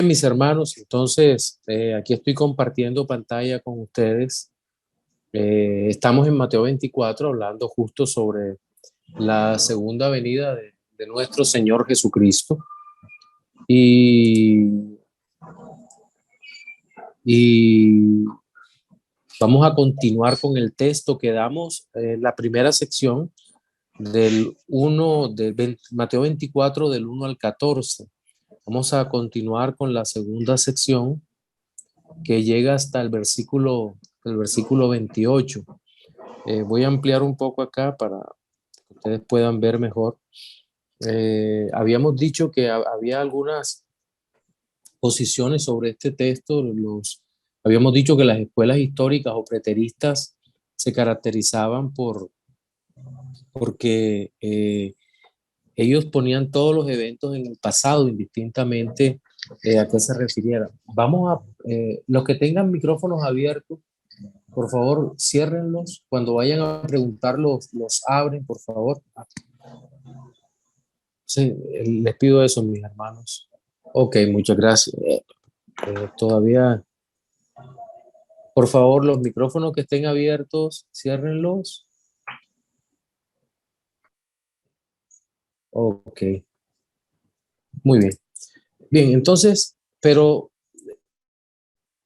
Mis hermanos, entonces aquí estoy compartiendo pantalla con ustedes. Estamos en Mateo 24 hablando justo sobre la segunda venida de nuestro Señor Jesucristo. Y, y vamos a continuar con el texto que damos en la primera sección Mateo 24 del 1 al 14. Vamos a continuar con la segunda sección que llega hasta el versículo 28. Voy a ampliar un poco acá para que ustedes puedan ver mejor. Habíamos dicho que había algunas posiciones sobre este texto. Habíamos dicho que las escuelas históricas o preteristas se caracterizaban porque ellos ponían todos los eventos en el pasado, indistintamente a qué se refirieran. Los que tengan micrófonos abiertos, por favor, ciérrenlos. Cuando vayan a preguntar, los abren, por favor. Sí, les pido eso, mis hermanos. Ok, muchas gracias. Todavía, por favor, los micrófonos que estén abiertos, ciérrenlos. Ok, muy bien. Bien, entonces, pero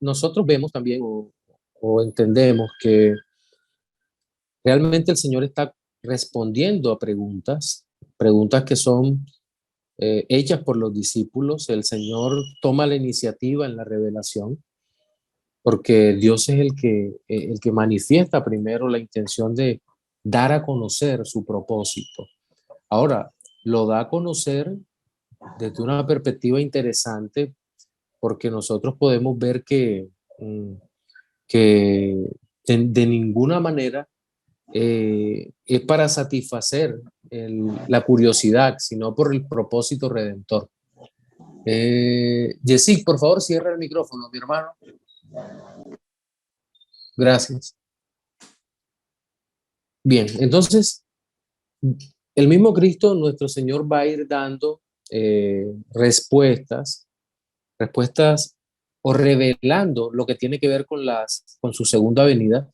nosotros vemos también o entendemos que realmente el Señor está respondiendo a preguntas que son hechas por los discípulos. El Señor toma la iniciativa en la revelación, porque Dios es el que manifiesta primero la intención de dar a conocer su propósito. Ahora, lo da a conocer desde una perspectiva interesante, porque nosotros podemos ver que de ninguna manera es para satisfacer la curiosidad, sino por el propósito redentor. Jessic, por favor, cierra el micrófono, mi hermano. Gracias. Bien, entonces, el mismo Cristo, nuestro Señor, va a ir dando respuestas o revelando lo que tiene que ver con su segunda venida,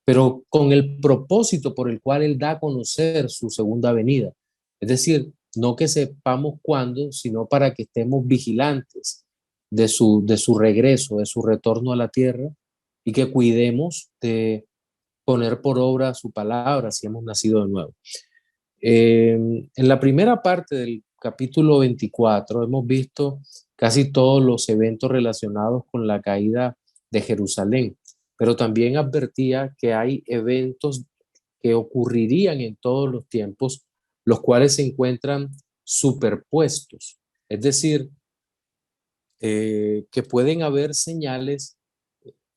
pero con el propósito por el cual Él da a conocer su segunda venida. Es decir, no que sepamos cuándo, sino para que estemos vigilantes de su regreso, de su retorno a la tierra, y que cuidemos de poner por obra su palabra si hemos nacido de nuevo. En la primera parte del capítulo 24 hemos visto casi todos los eventos relacionados con la caída de Jerusalén, pero también advertía que hay eventos que ocurrirían en todos los tiempos, los cuales se encuentran superpuestos, es decir, que pueden haber señales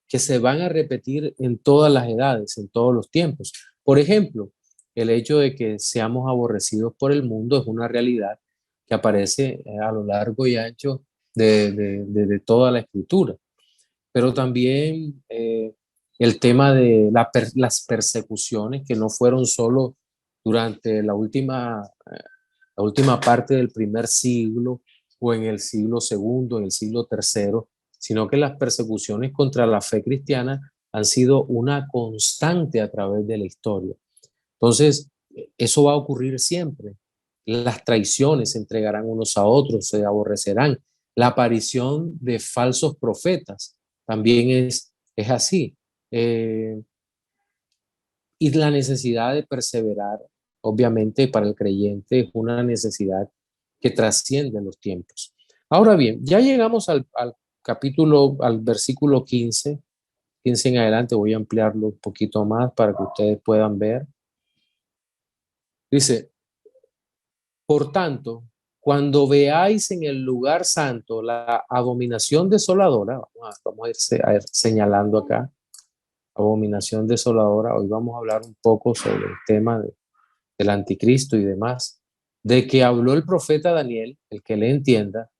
que se van a repetir en todas las edades, en todos los tiempos. Por ejemplo, el hecho de que seamos aborrecidos por el mundo es una realidad que aparece a lo largo y ancho de toda la escritura. Pero también el tema de las persecuciones, que no fueron solo durante la última parte del primer siglo o en el siglo segundo, en el siglo tercero, sino que las persecuciones contra la fe cristiana han sido una constante a través de la historia. Entonces, eso va a ocurrir siempre. Las traiciones se entregarán unos a otros, se aborrecerán. La aparición de falsos profetas también es así. Eh, y la necesidad de perseverar, obviamente, para el creyente es una necesidad que trasciende los tiempos. Ahora bien, ya llegamos al capítulo, al versículo 15 en adelante. Voy a ampliarlo un poquito más para que ustedes puedan ver. Dice: por tanto, cuando veáis en el lugar santo la abominación desoladora, a ir señalando acá, abominación desoladora. Hoy vamos a hablar un poco sobre el tema del anticristo y demás, de que habló el profeta Daniel, el que le entienda.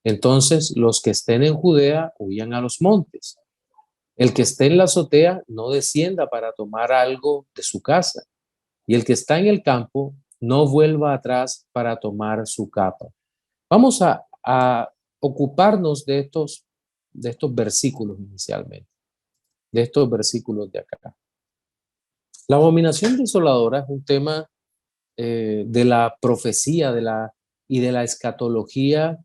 Entonces los que estén en Judea huyan a los montes. El que esté en la azotea no descienda para tomar algo de su casa, y el que está en el campo no vuelva atrás para tomar su capa. Vamos a ocuparnos de estos versículos inicialmente, de estos versículos de acá. La abominación desoladora es un tema de la profecía y de la escatología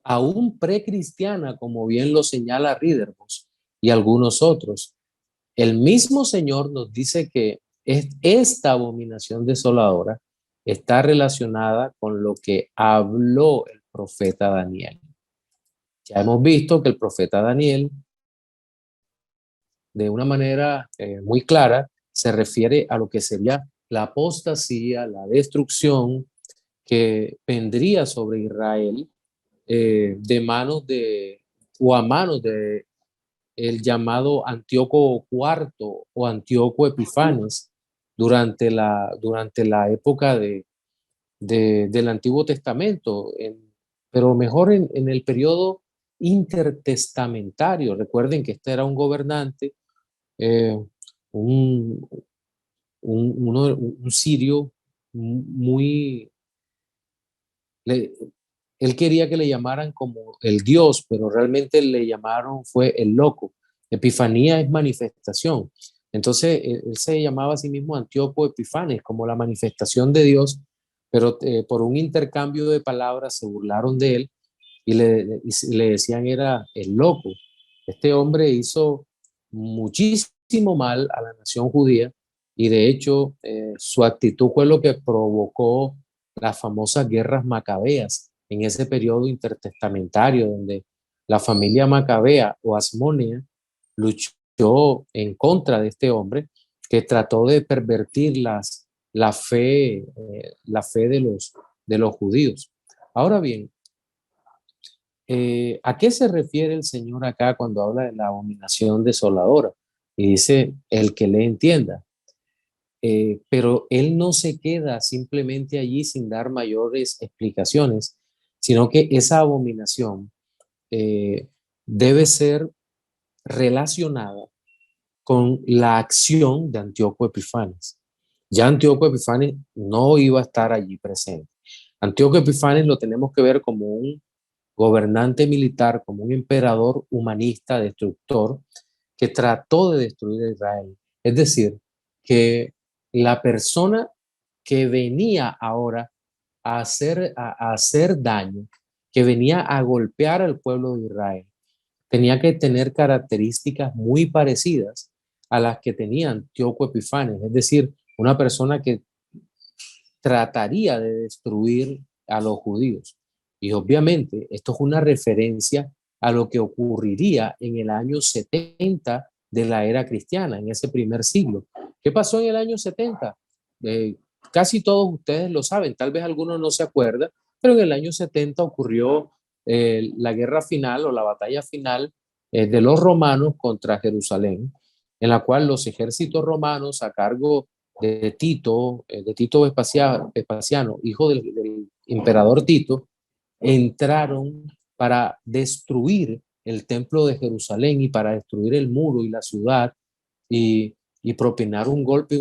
aún precristiana, como bien lo señala Ríderbos y algunos otros. El mismo Señor nos dice que esta abominación desoladora está relacionada con lo que habló el profeta Daniel. Ya hemos visto que el profeta Daniel, de una manera muy clara, se refiere a lo que sería la apostasía, la destrucción que vendría sobre Israel de manos de, o a manos de el llamado Antíoco IV o Antíoco Epifanes durante la época del Antiguo Testamento, pero mejor en el periodo intertestamentario. Recuerden que este era un gobernante, eh, un, un sirio muy... Le, él quería que le llamaran como el Dios, pero realmente le llamaron fue el loco. Epifanía es manifestación. Entonces, él se llamaba a sí mismo Antíoco Epifanes, como la manifestación de Dios, pero por un intercambio de palabras se burlaron de él y le decían era el loco. Este hombre hizo muchísimo mal a la nación judía y de hecho su actitud fue lo que provocó las famosas guerras macabeas en ese periodo intertestamentario donde la familia macabea o Asmonea luchó en contra de este hombre que trató de pervertir la fe de los judíos. Ahora bien, ¿a qué se refiere el Señor acá cuando habla de la abominación desoladora? Y dice, el que le entienda. Pero él no se queda simplemente allí sin dar mayores explicaciones, sino que esa abominación eh, debe ser relacionada con la acción de Antíoco Epifanes. Ya Antíoco Epifanes no iba a estar allí presente. Antíoco Epifanes lo tenemos que ver como un gobernante militar, como un emperador humanista, destructor, que trató de destruir a Israel. Es decir, que la persona que venía ahora a hacer daño, que venía a golpear al pueblo de Israel, tenía que tener características muy parecidas a las que tenía Antíoco Epifanes, es decir, una persona que trataría de destruir a los judíos. Y obviamente esto es una referencia a lo que ocurriría en el año 70 de la era cristiana, en ese primer siglo. ¿Qué pasó en el año 70? Casi todos ustedes lo saben, tal vez algunos no se acuerdan, pero en el año 70 ocurrió la guerra final o la batalla final de los romanos contra Jerusalén, en la cual los ejércitos romanos a cargo de Tito Vespasiano, hijo del emperador Tito, entraron para destruir el templo de Jerusalén y para destruir el muro y la ciudad y propinar un golpe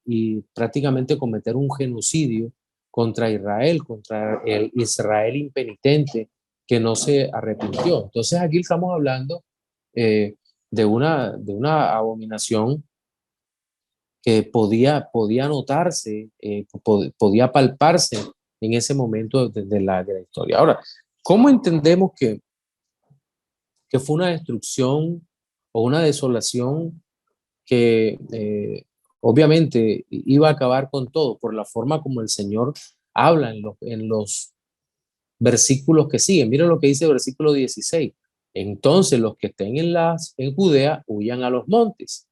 y prácticamente cometer un genocidio contra Israel, contra el Israel impenitente que no se arrepintió. Entonces aquí estamos hablando eh, de una abominación que podía notarse, podía palparse en ese momento de la historia. Ahora, ¿cómo entendemos que fue una destrucción o una desolación que obviamente iba a acabar con todo por la forma como el Señor habla en los versículos que siguen? Mira lo que dice el versículo 16. Entonces los que estén en Judea huyan a los montes.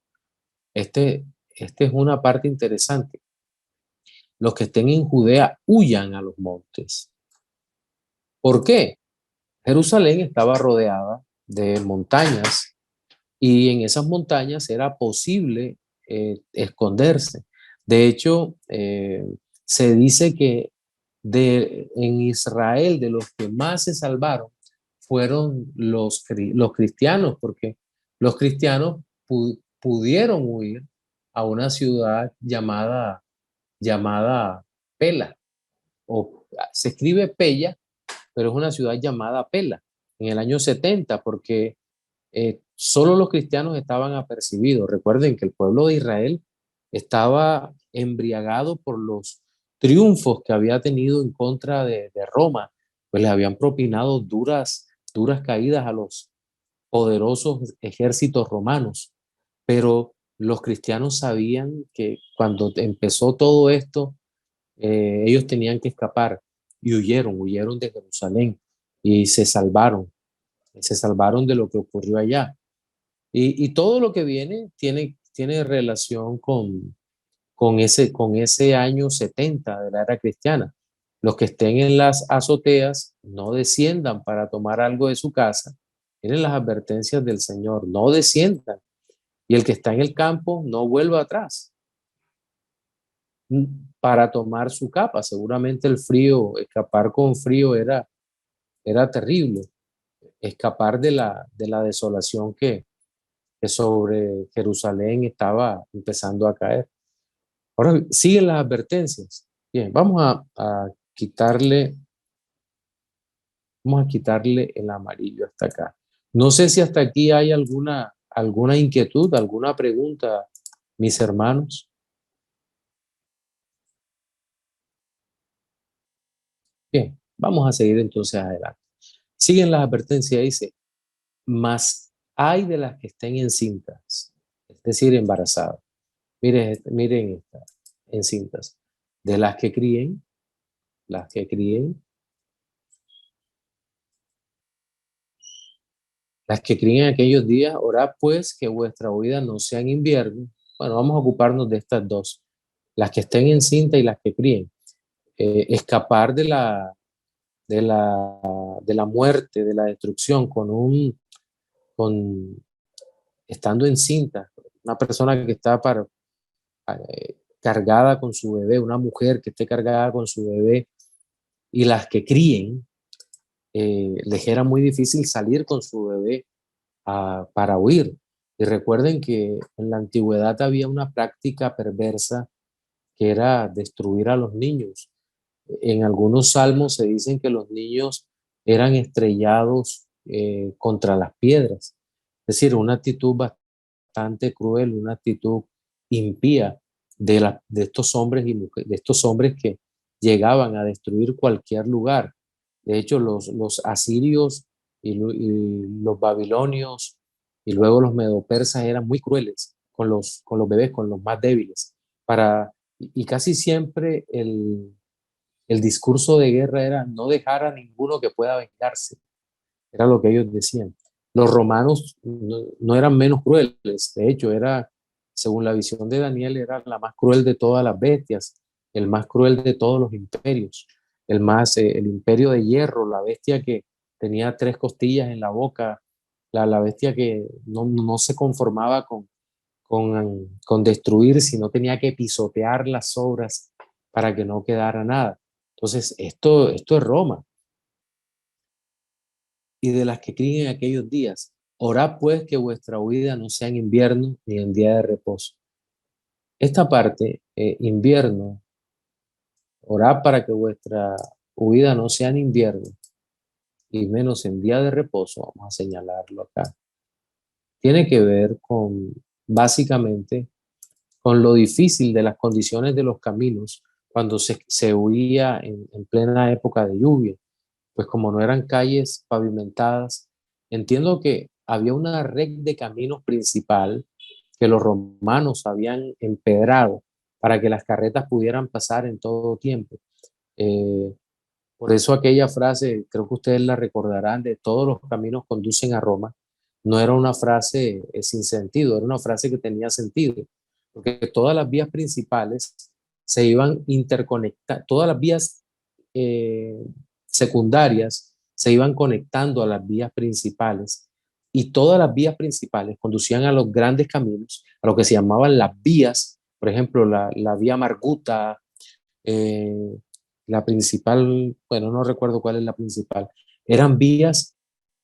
Este, este es una parte interesante. Los que estén en Judea huyan a los montes. ¿Por qué? Jerusalén estaba rodeada de montañas y en esas montañas era posible esconderse. De hecho, se dice que en Israel de los que más se salvaron fueron los cristianos, porque los cristianos pudieron huir a una ciudad llamada Pela, o se escribe Pella, pero es una ciudad llamada Pela. en el año 70, porque solo los cristianos estaban apercibidos. Recuerden que el pueblo de Israel estaba embriagado por los triunfos que había tenido en contra de Roma, pues les habían propinado duras caídas a los poderosos ejércitos romanos. Pero los cristianos sabían que cuando empezó todo esto, ellos tenían que escapar y huyeron de Jerusalén y se salvaron de lo que ocurrió allá. Y todo lo que viene tiene relación con ese año 70 de la era cristiana. Los que estén en las azoteas no desciendan para tomar algo de su casa. Tienen las advertencias del Señor, no desciendan. Y el que está en el campo no vuelva atrás para tomar su capa. Seguramente el frío, escapar con frío era terrible. Escapar de la desolación que sobre Jerusalén estaba empezando a caer. Ahora siguen las advertencias. Bien, vamos a quitarle el amarillo hasta acá. No sé si hasta aquí hay alguna inquietud, alguna pregunta, mis hermanos. Bien, vamos a seguir entonces adelante. Siguen las advertencias, dice, más hay de las que estén encintas, es decir, embarazadas. Miren estas encintas, de las que críen, las que críen en aquellos días, orad pues que vuestra huida no sea en invierno. Bueno, vamos a ocuparnos de estas dos, las que estén encinta y las que críen. Escapar de la muerte, de la destrucción con estando encinta, una persona que está cargada con su bebé, una mujer que esté cargada con su bebé y las que críen, les era muy difícil salir con su bebé para huir. Y recuerden que en la antigüedad había una práctica perversa que era destruir a los niños. En algunos salmos se dicen que los niños eran estrellados contra las piedras. Es decir, una actitud bastante cruel, una actitud impía de estos hombres y mujeres, de estos hombres que llegaban a destruir cualquier lugar. De hecho, los asirios y los babilonios y luego los medopersas eran muy crueles con los bebés, con los más débiles. Y casi siempre el discurso de guerra era no dejar a ninguno que pueda vengarse. Era lo que ellos decían. Los romanos no eran menos crueles, de hecho, según la visión de Daniel, era la más cruel de todas las bestias, el más cruel de todos los imperios, el imperio de hierro, la bestia que tenía 3 costillas en la boca, la bestia que no se conformaba con destruir, sino tenía que pisotear las obras para que no quedara nada. Entonces, esto es Roma. Y de las que críen en aquellos días. Orad pues que vuestra huida no sea en invierno ni en día de reposo. Esta parte, invierno, orad para que vuestra huida no sea en invierno y menos en día de reposo, vamos a señalarlo acá. Tiene que ver básicamente, con lo difícil de las condiciones de los caminos cuando se huía en plena época de lluvia. Pues como no eran calles pavimentadas, entiendo que había una red de caminos principal que los romanos habían empedrado para que las carretas pudieran pasar en todo tiempo. Eh, por eso aquella frase, creo que ustedes la recordarán, de todos los caminos conducen a Roma, no era una frase sin sentido, era una frase que tenía sentido, porque todas las vías principales se iban interconectando, todas las vías eh, secundarias se iban conectando a las vías principales y todas las vías principales conducían a los grandes caminos, a lo que se llamaban las vías, por ejemplo, la vía Marguta, eh, la principal, bueno, no recuerdo cuál es la principal, eran vías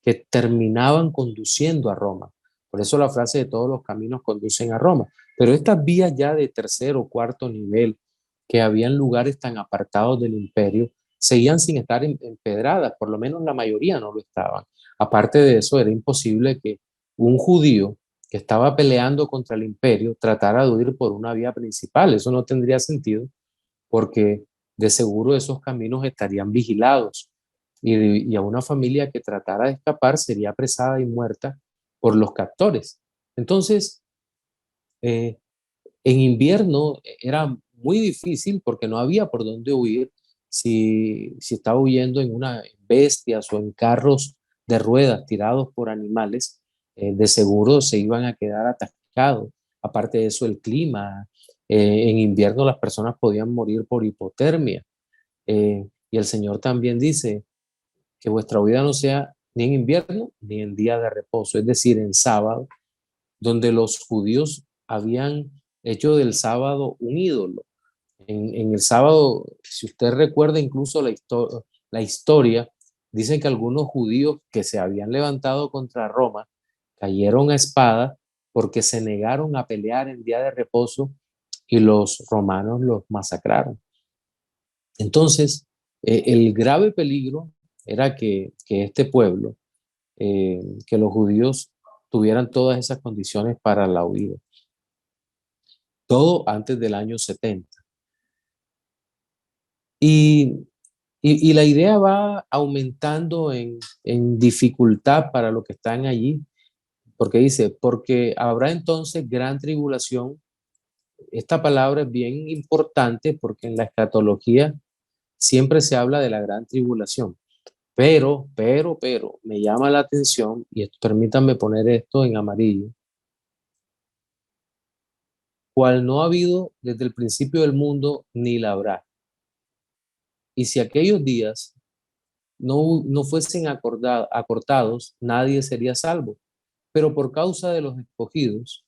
que terminaban conduciendo a Roma. Por eso la frase de todos los caminos conducen a Roma. Pero estas vías ya de tercero o cuarto nivel, que habían lugares tan apartados del imperio, seguían sin estar empedradas, por lo menos la mayoría no lo estaban. Aparte de eso, era imposible que un judío que estaba peleando contra el imperio tratara de huir por una vía principal. Eso no tendría sentido porque de seguro esos caminos estarían vigilados y a una familia que tratara de escapar sería apresada y muerta por los captores. Entonces, eh, en invierno era muy difícil porque no había por dónde huir si estaba huyendo en una bestias o en carros de ruedas tirados por animales, de seguro se iban a quedar atascados. Aparte de eso, el clima, en invierno las personas podían morir por hipotermia. Y el Señor también dice que vuestra vida no sea ni en invierno ni en día de reposo, es decir, en sábado, donde los judíos habían hecho del sábado un ídolo. En el sábado, si usted recuerda incluso la historia, dicen que algunos judíos que se habían levantado contra Roma cayeron a espada porque se negaron a pelear en día de reposo y los romanos los masacraron. Entonces, el grave peligro era que este pueblo, que los judíos tuvieran todas esas condiciones para la huida. Todo antes del año 70. Y, y la idea va aumentando en dificultad para los que están allí, porque dice, porque habrá entonces gran tribulación. Esta palabra es bien importante porque en la escatología siempre se habla de la gran tribulación. Pero, me llama la atención, y permítanme poner esto en amarillo, cual no ha habido desde el principio del mundo ni la habrá. Y si aquellos días no fuesen acortados, nadie sería salvo. Pero por causa de los escogidos,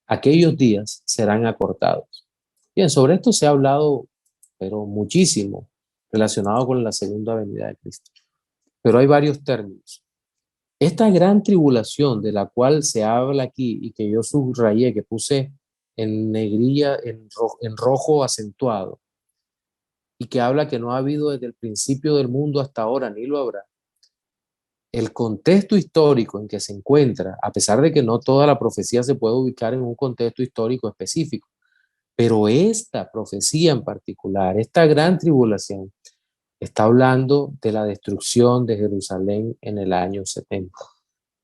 aquellos días serán acortados. Bien, sobre esto se ha hablado, pero muchísimo, relacionado con la segunda venida de Cristo. Pero hay varios términos. Esta gran tribulación de la cual se habla aquí y que yo subrayé, que puse en negrilla, en rojo acentuado, y que habla que no ha habido desde el principio del mundo hasta ahora, ni lo habrá. El contexto histórico en que se encuentra, a pesar de que no toda la profecía se puede ubicar en un contexto histórico específico, pero esta profecía en particular, esta gran tribulación, está hablando de la destrucción de Jerusalén en el año 70.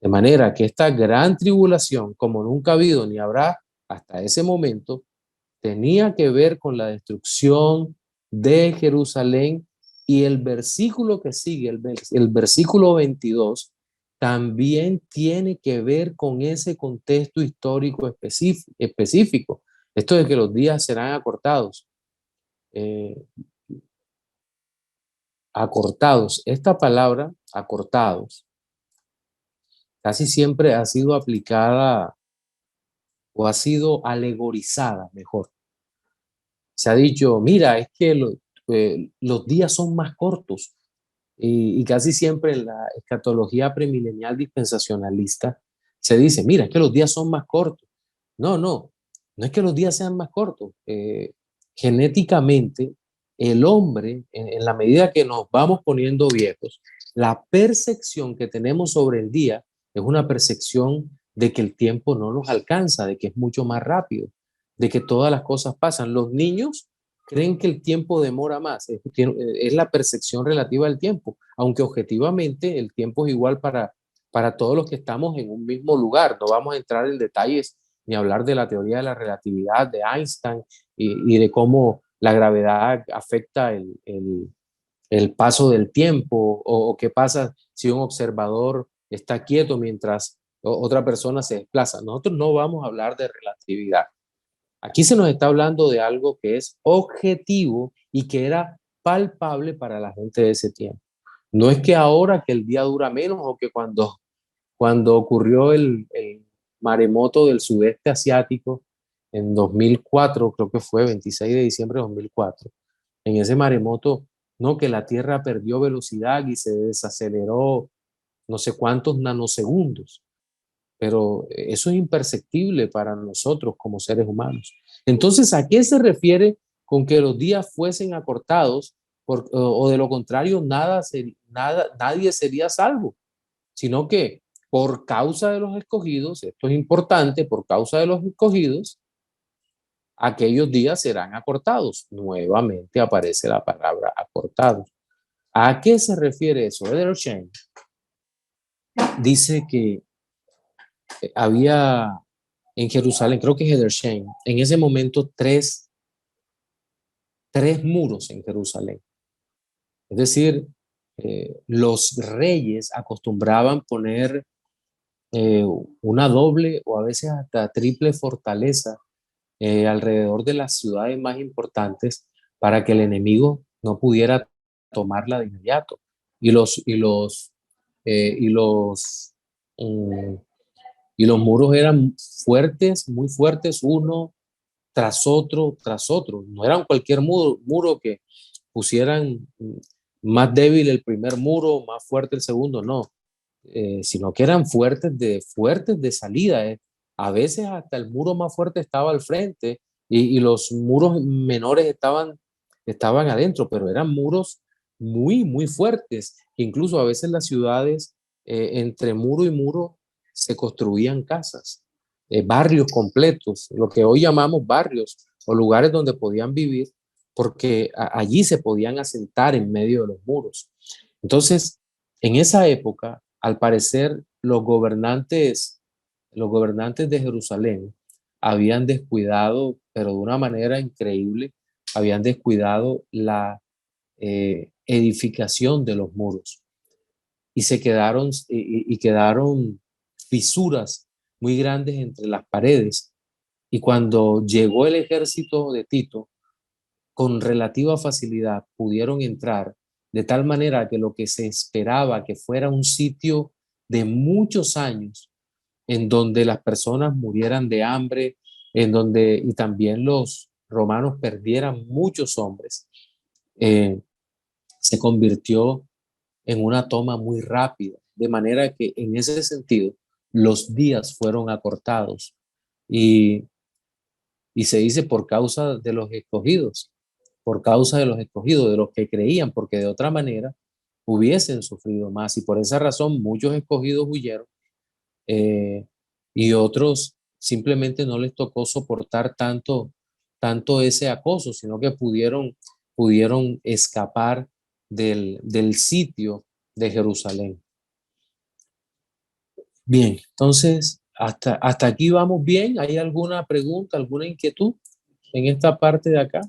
De manera que esta gran tribulación, como nunca ha habido ni habrá hasta ese momento, tenía que ver con la destrucción de Jerusalén, y el versículo que sigue, el versículo 22, también tiene que ver con ese contexto histórico específico. Esto de que los días serán acortados. Eh, acortados. Esta palabra, acortados, casi siempre ha sido aplicada o ha sido alegorizada mejor. Se ha dicho, mira, es que los días son más cortos, y casi siempre en la escatología premilenial dispensacionalista se dice, mira, es que los días son más cortos. No es que los días sean más cortos. Genéticamente, el hombre, en la medida que nos vamos poniendo viejos, la percepción que tenemos sobre el día es una percepción de que el tiempo no nos alcanza, de que es mucho más rápido, de que todas las cosas pasan. Los niños creen que el tiempo demora más, es la percepción relativa del tiempo, aunque objetivamente el tiempo es igual para todos los que estamos en un mismo lugar. No vamos a entrar en detalles ni hablar de la teoría de la relatividad de Einstein y de cómo la gravedad afecta el paso del tiempo, o qué pasa si un observador está quieto mientras otra persona se desplaza. Nosotros no vamos a hablar de relatividad. Aquí se nos está hablando de algo que es objetivo y que era palpable para la gente de ese tiempo. No es que ahora que el día dura menos, o que cuando ocurrió el maremoto del sudeste asiático en 2004, creo que fue 26 de diciembre de 2004, en ese maremoto, no, que la Tierra perdió velocidad y se desaceleró no sé cuántos nanosegundos, pero eso es imperceptible para nosotros como seres humanos. Entonces, ¿a qué se refiere con que los días fuesen acortados, o de lo contrario, nadie sería salvo? sino que por causa de los escogidos, esto es importante, por causa de los escogidos, aquellos días serán acortados. Nuevamente aparece la palabra acortados. ¿A qué se refiere eso? Edersheim dice que había en Jerusalén, creo que es Edersheim, en ese momento tres muros en Jerusalén. Es decir, los reyes acostumbraban poner una doble o a veces hasta triple fortaleza alrededor de las ciudades más importantes para que el enemigo no pudiera tomarla de inmediato. Y los, y los, y los, mm, y los muros eran fuertes, muy fuertes, uno tras otro. No eran cualquier muro que pusieran más débil el primer muro, más fuerte el segundo, no, sino que eran fuertes de salida. A veces hasta el muro más fuerte estaba al frente y los muros menores estaban adentro, pero eran muros muy, muy fuertes. Incluso a veces las ciudades, entre muro y muro, se construían casas, barrios completos, lo que hoy llamamos barrios o lugares donde podían vivir, porque allí se podían asentar en medio de los muros. Entonces, en esa época, al parecer, los gobernantes de Jerusalén habían descuidado, pero de una manera increíble, habían descuidado la edificación de los muros y quedaron fisuras muy grandes entre las paredes. Y cuando llegó el ejército de Tito, con relativa facilidad pudieron entrar, de tal manera que lo que se esperaba que fuera un sitio de muchos años, en donde las personas murieran de hambre, en donde y también los romanos perdieran muchos hombres, eh, se convirtió en una toma muy rápida, de manera que en ese sentido los días fueron acortados y, y se dice por causa de los escogidos, por causa de los escogidos, de los que creían, porque de otra manera hubiesen sufrido más y por esa razón muchos escogidos huyeron, eh, y otros simplemente no les tocó soportar tanto ese acoso, sino que pudieron escapar del sitio de Jerusalén. Bien, entonces hasta aquí vamos bien. ¿Hay alguna pregunta, alguna inquietud en esta parte de acá?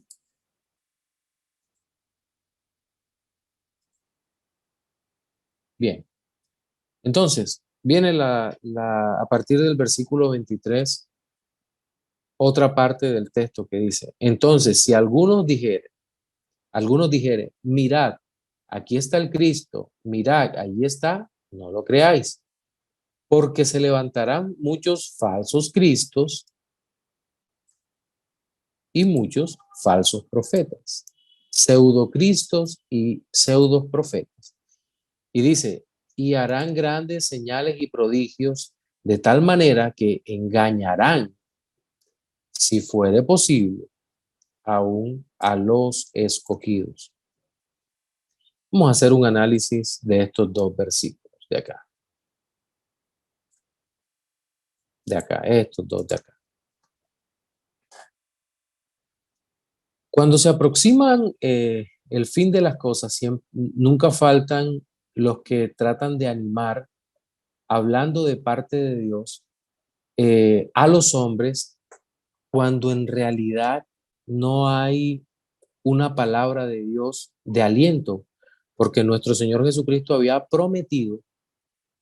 Bien, entonces viene a partir del versículo 23 otra parte del texto que dice, entonces si algunos dijere, mirad, aquí está el Cristo, mirad, allí está, no lo creáis, porque se levantarán muchos falsos cristos y muchos falsos profetas, pseudocristos y pseudos profetas. Y dice, y harán grandes señales y prodigios de tal manera que engañarán, si fuere posible, aún a los escogidos. Vamos a hacer un análisis de estos dos versículos de acá, estos dos de acá. Cuando se aproximan el fin de las cosas, nunca faltan los que tratan de animar, hablando de parte de Dios, a los hombres, cuando en realidad no hay una palabra de Dios de aliento, porque nuestro Señor Jesucristo había prometido,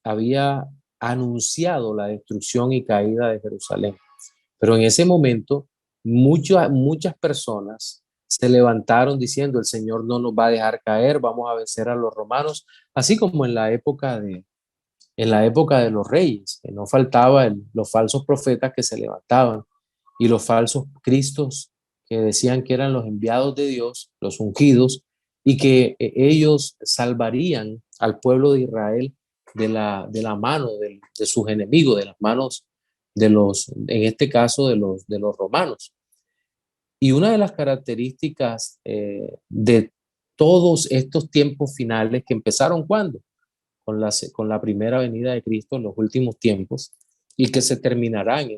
había anunciado la destrucción y caída de Jerusalén. Pero en ese momento, muchas personas se levantaron diciendo, el Señor no nos va a dejar caer, vamos a vencer a los romanos, así como en la época de los reyes, que no faltaba los falsos profetas que se levantaban y los falsos cristos que decían que eran los enviados de Dios, los ungidos, y que ellos salvarían al pueblo de Israel de la mano de sus enemigos, de las manos en este caso, de los romanos. Y una de las características de todos estos tiempos finales que empezaron, ¿cuándo? con la primera venida de Cristo en los últimos tiempos y que se terminarán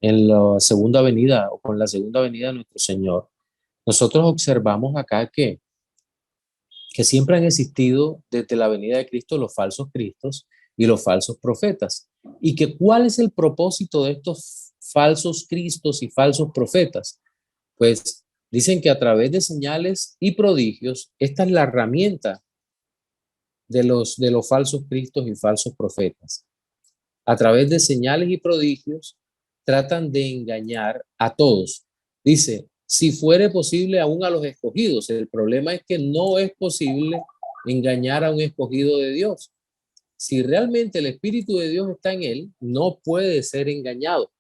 en la segunda venida o con la segunda venida de nuestro Señor. Nosotros observamos acá que siempre han existido desde la venida de Cristo los falsos cristos y los falsos profetas. Y que cuál es el propósito de estos falsos cristos y falsos profetas. Pues dicen que a través de señales y prodigios, esta es la herramienta de los falsos cristos y falsos profetas. A través de señales y prodigios, tratan de engañar a todos. Dice, si fuere posible aún a los escogidos. El problema es que no es posible engañar a un escogido de Dios. Si realmente el Espíritu de Dios está en él, no puede ser engañado.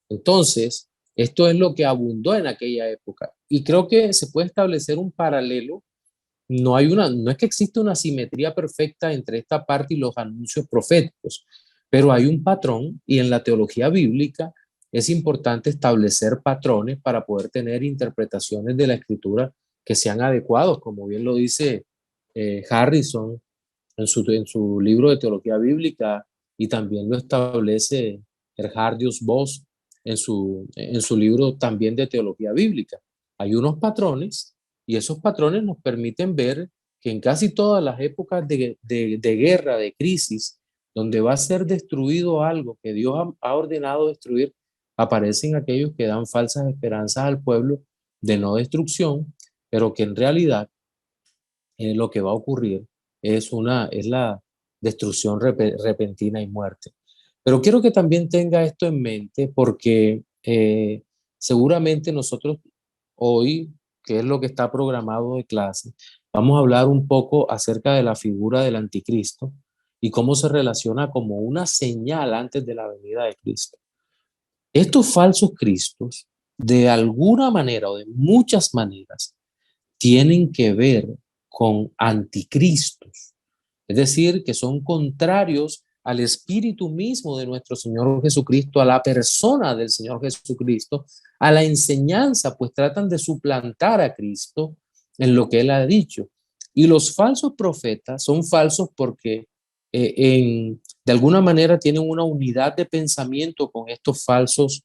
Entonces, esto es lo que abundó en aquella época. Y creo que se puede establecer un paralelo. No es que exista una simetría perfecta entre esta parte y los anuncios proféticos, pero hay un patrón y en la teología bíblica es importante establecer patrones para poder tener interpretaciones de la escritura que sean adecuados, como bien lo dice Harrison en su libro de teología bíblica y también lo establece Erhardus Voss en su libro también de teología bíblica. Hay unos patrones y esos patrones nos permiten ver que en casi todas las épocas de guerra, de crisis, donde va a ser destruido algo que Dios ha ordenado destruir, aparecen aquellos que dan falsas esperanzas al pueblo de no destrucción, pero que en realidad lo que va a ocurrir es la destrucción repentina y muerte. Pero quiero que también tenga esto en mente porque seguramente nosotros hoy, que es lo que está programado de clase, vamos a hablar un poco acerca de la figura del anticristo y cómo se relaciona como una señal antes de la venida de Cristo. Estos falsos cristos, de alguna manera o de muchas maneras, tienen que ver con anticristos, es decir, que son contrarios al espíritu mismo de nuestro Señor Jesucristo, a la persona del Señor Jesucristo, a la enseñanza, pues tratan de suplantar a Cristo en lo que Él ha dicho. Y los falsos profetas son falsos porque de alguna manera tienen una unidad de pensamiento con estos falsos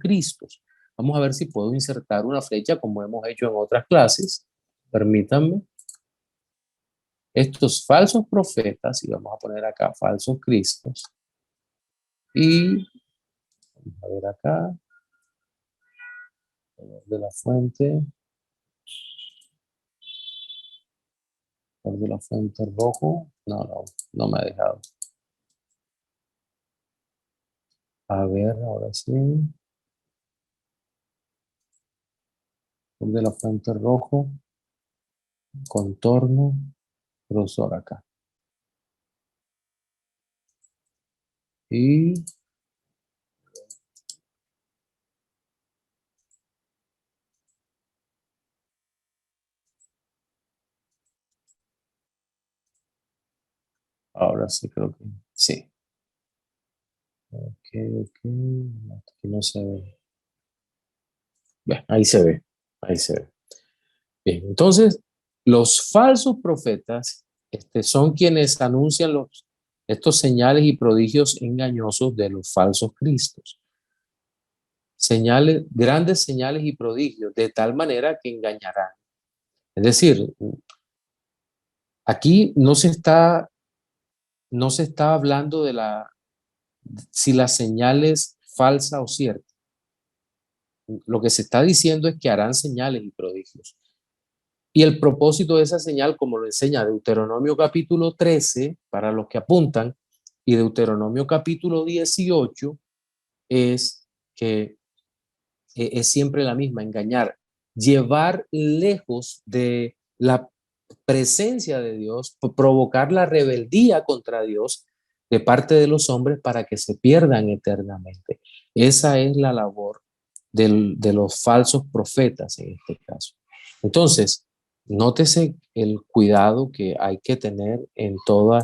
cristos. Vamos a ver si puedo insertar una flecha como hemos hecho en otras clases. Permítanme. Estos falsos profetas, y vamos a poner acá falsos cristos, y vamos a ver acá, de la fuente, de la fuente rojo, no me ha dejado. A ver, ahora sí. De la fuente rojo, contorno, grosor acá. Y ahora sí creo que sí. Ok, aquí no se ve. Bien, ahí se ve, ahí se ve. Bien, entonces, los falsos profetas son quienes anuncian estos señales y prodigios engañosos de los falsos cristos. Señales, grandes señales y prodigios, de tal manera que engañarán. Es decir, aquí no se está hablando si la señal es falsa o cierta. Lo que se está diciendo es que harán señales y prodigios. Y el propósito de esa señal, como lo enseña Deuteronomio capítulo 13, para los que apuntan, y Deuteronomio capítulo 18, es que es siempre la misma, engañar, llevar lejos de la presencia de Dios, provocar la rebeldía contra Dios de parte de los hombres para que se pierdan eternamente. Esa es la labor de los falsos profetas en este caso. Entonces, nótese el cuidado que hay que tener en todo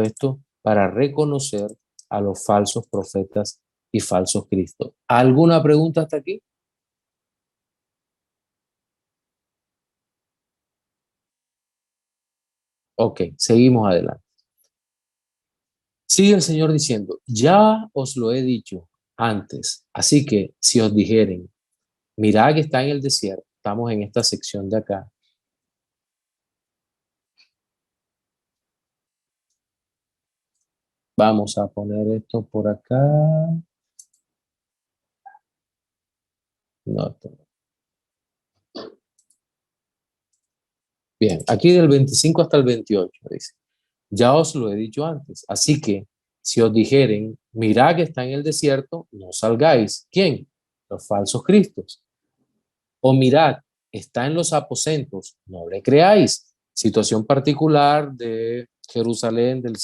esto para reconocer a los falsos profetas y falsos cristos. ¿Alguna pregunta hasta aquí? Ok, seguimos adelante. Sigue el Señor diciendo, ya os lo he dicho antes, así que si os dijeren, mirad que está en el desierto, estamos en esta sección de acá. Vamos a poner esto por acá. No, bien, aquí del 25 hasta el 28 dice, ya os lo he dicho antes, así que si os dijeren, mirad que está en el desierto, no salgáis. ¿Quién? Los falsos cristos. O mirad, está en los aposentos, no le creáis. Situación particular de Jerusalén del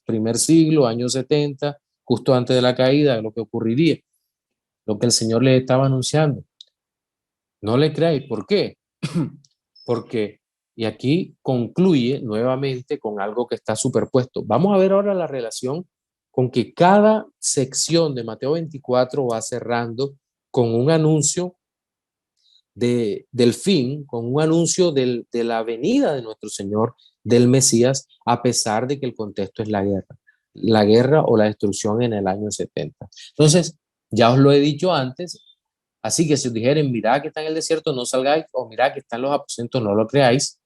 primer siglo, años 70, justo antes de la caída, lo que ocurriría, lo que el Señor le estaba anunciando. No le creáis. ¿Por qué? Porque, y aquí concluye nuevamente con algo que está superpuesto. Vamos a ver ahora la relación con que cada sección de Mateo 24 va cerrando con un anuncio del fin, con un anuncio de la venida de nuestro Señor, del Mesías, a pesar de que el contexto es la guerra o la destrucción en el año 70. Entonces, ya os lo he dicho antes, así que si os dijeren, mirad que está en el desierto, no salgáis, o mirad que está en los aposentos, no lo creáis,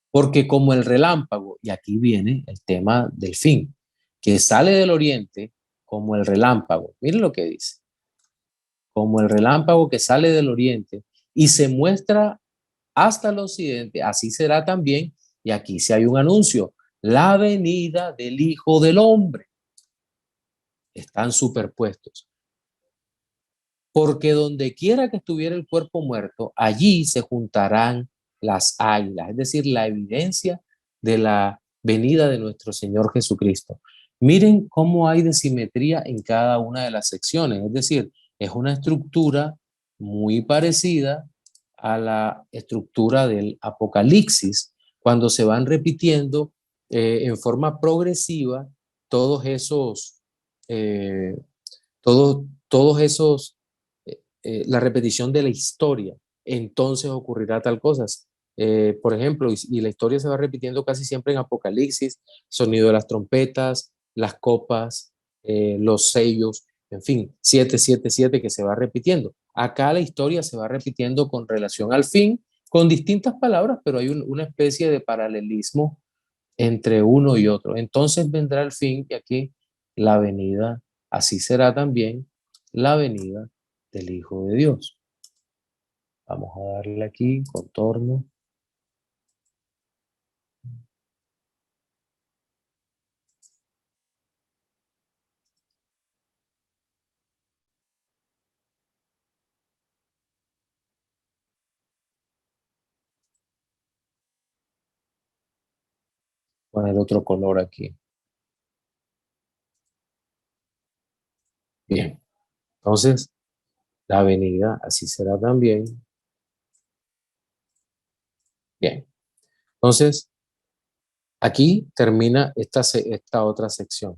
porque como el relámpago, y aquí viene el tema del fin, que sale del oriente como el relámpago. Miren lo que dice, como el relámpago que sale del oriente y se muestra hasta el occidente, así será también, y aquí sí hay un anuncio, la venida del Hijo del Hombre. Están superpuestos. Porque donde quiera que estuviera el cuerpo muerto, allí se juntarán las águilas, es decir, la evidencia de la venida de nuestro Señor Jesucristo. Miren cómo hay de simetría en cada una de las secciones, es decir, es una estructura muy parecida a la estructura del Apocalipsis, cuando se van repitiendo en forma progresiva todos esos, eh, todos esos la repetición de la historia, entonces ocurrirá tal cosa. Por ejemplo, y la historia se va repitiendo casi siempre en Apocalipsis, sonido de las trompetas, las copas, los sellos, en fin, 777 que se va repitiendo. Acá la historia se va repitiendo con relación al fin, con distintas palabras, pero hay una especie de paralelismo entre uno y otro. Entonces vendrá el fin y aquí la venida, así será también la venida del Hijo de Dios. Vamos a darle aquí, contorno. Poner otro color aquí. Bien, entonces la venida, así será también. Bien, entonces aquí termina esta otra sección.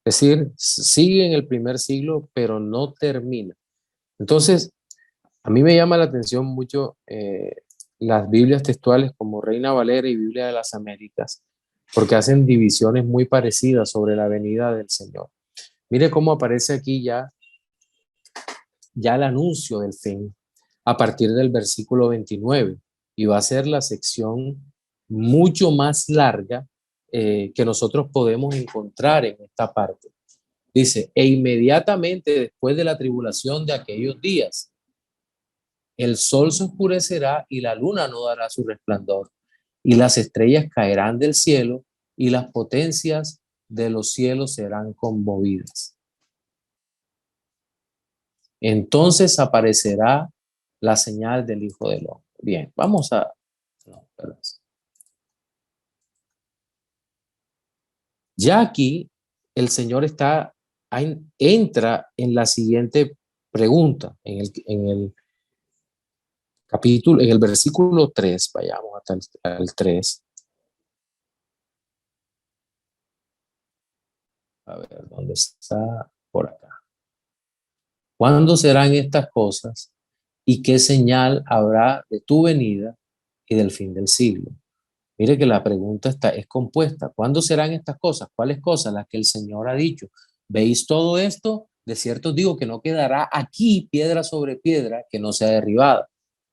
Es decir, sigue en el primer siglo, pero no termina. Entonces, a mí me llama la atención mucho las Biblias textuales como Reina Valera y Biblia de las Américas, porque hacen divisiones muy parecidas sobre la venida del Señor. Mire cómo aparece aquí ya el anuncio del fin a partir del versículo 29 y va a ser la sección mucho más larga que nosotros podemos encontrar en esta parte. Dice, e inmediatamente después de la tribulación de aquellos días, el sol se oscurecerá y la luna no dará su resplandor, y las estrellas caerán del cielo y las potencias de los cielos serán conmovidas. Entonces aparecerá la señal del Hijo del Hombre. Bien, vamos a... No, ya aquí el Señor entra en la siguiente pregunta, en el capítulo, en el versículo 3, vayamos hasta el 3. A ver, ¿dónde está? Por acá. ¿Cuándo serán estas cosas? ¿Y qué señal habrá de tu venida y del fin del siglo? Mire que la pregunta es compuesta. ¿Cuándo serán estas cosas? ¿Cuáles cosas? Las que el Señor ha dicho. ¿Veis todo esto? De cierto os digo que no quedará aquí piedra sobre piedra que no sea derribada.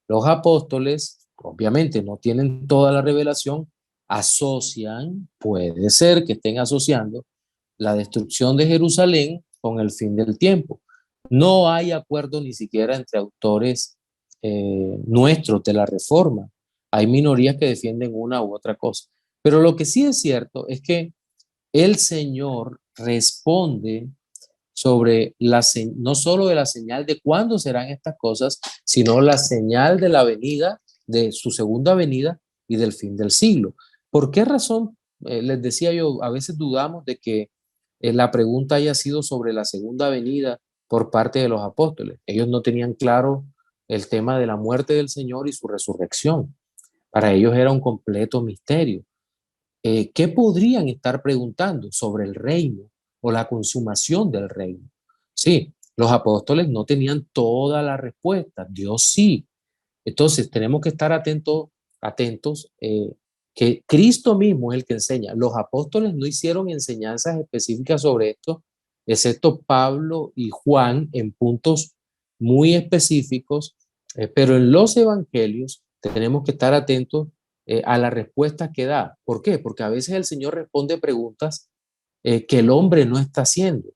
Los apóstoles, obviamente, no tienen toda la revelación, asocian, puede ser que estén asociando la destrucción de Jerusalén con el fin del tiempo. No hay acuerdo ni siquiera entre autores nuestros de la Reforma. Hay minorías que defienden una u otra cosa. Pero lo que sí es cierto es que el Señor responde sobre no solo de la señal de cuándo serán estas cosas, sino la señal de la venida, de su segunda venida y del fin del siglo. ¿Por qué razón, les decía yo, a veces dudamos de que la pregunta haya sido sobre la segunda venida por parte de los apóstoles? Ellos no tenían claro el tema de la muerte del Señor y su resurrección. Para ellos era un completo misterio. ¿Qué podrían estar preguntando sobre el reino o la consumación del reino? Sí, los apóstoles no tenían toda la respuesta, Dios sí. Entonces tenemos que estar atentos que Cristo mismo es el que enseña. Los apóstoles no hicieron enseñanzas específicas sobre esto, excepto Pablo y Juan en puntos muy específicos, pero en los evangelios tenemos que estar atentos a las respuestas que da. ¿Por qué? Porque a veces el Señor responde preguntas que el hombre no está haciendo.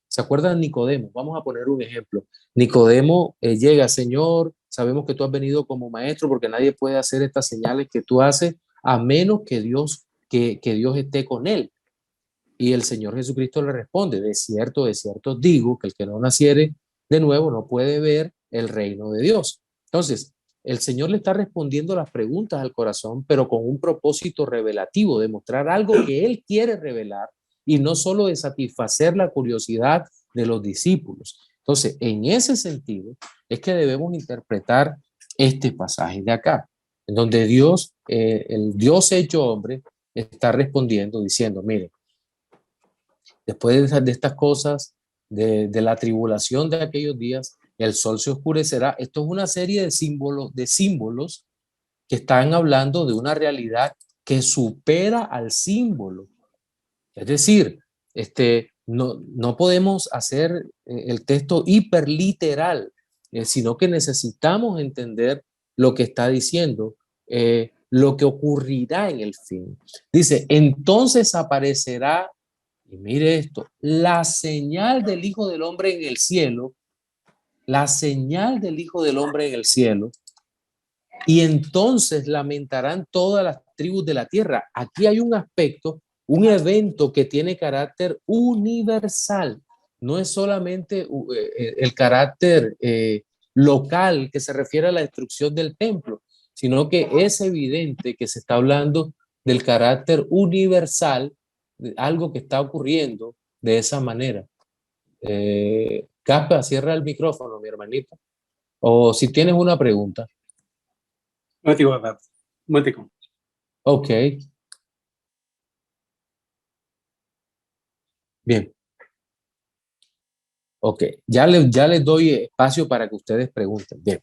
¿Se acuerdan de Nicodemo? Vamos a poner un ejemplo. Nicodemo llega, Señor, sabemos que tú has venido como maestro porque nadie puede hacer estas señales que tú haces a menos que Dios esté con él. Y el Señor Jesucristo le responde, de cierto digo que el que no naciere de nuevo no puede ver el reino de Dios. Entonces, el Señor le está respondiendo las preguntas al corazón, pero con un propósito revelativo, de mostrar algo que Él quiere revelar y no solo de satisfacer la curiosidad de los discípulos. Entonces, en ese sentido, es que debemos interpretar este pasaje de acá, en donde Dios, el Dios hecho hombre, está respondiendo diciendo, mire, después de estas cosas, de la tribulación de aquellos días, el sol se oscurecerá. Esto es una serie de símbolos que están hablando de una realidad que supera al símbolo. Es decir, no podemos hacer el texto hiperliteral, sino que necesitamos entender lo que está diciendo, lo que ocurrirá en el fin. Dice, entonces aparecerá, y mire esto, la señal del Hijo del Hombre en el cielo, la señal del Hijo del Hombre en el cielo, y entonces lamentarán todas las tribus de la tierra. Aquí hay un aspecto, un evento que tiene carácter universal. No es solamente el carácter local que se refiere a la destrucción del templo, sino que es evidente que se está hablando del carácter universal, de algo que está ocurriendo de esa manera. Caspa, cierra el micrófono, mi hermanito. O si tienes una pregunta. Ok, bien. Ok, ya les doy espacio para que ustedes pregunten. Bien.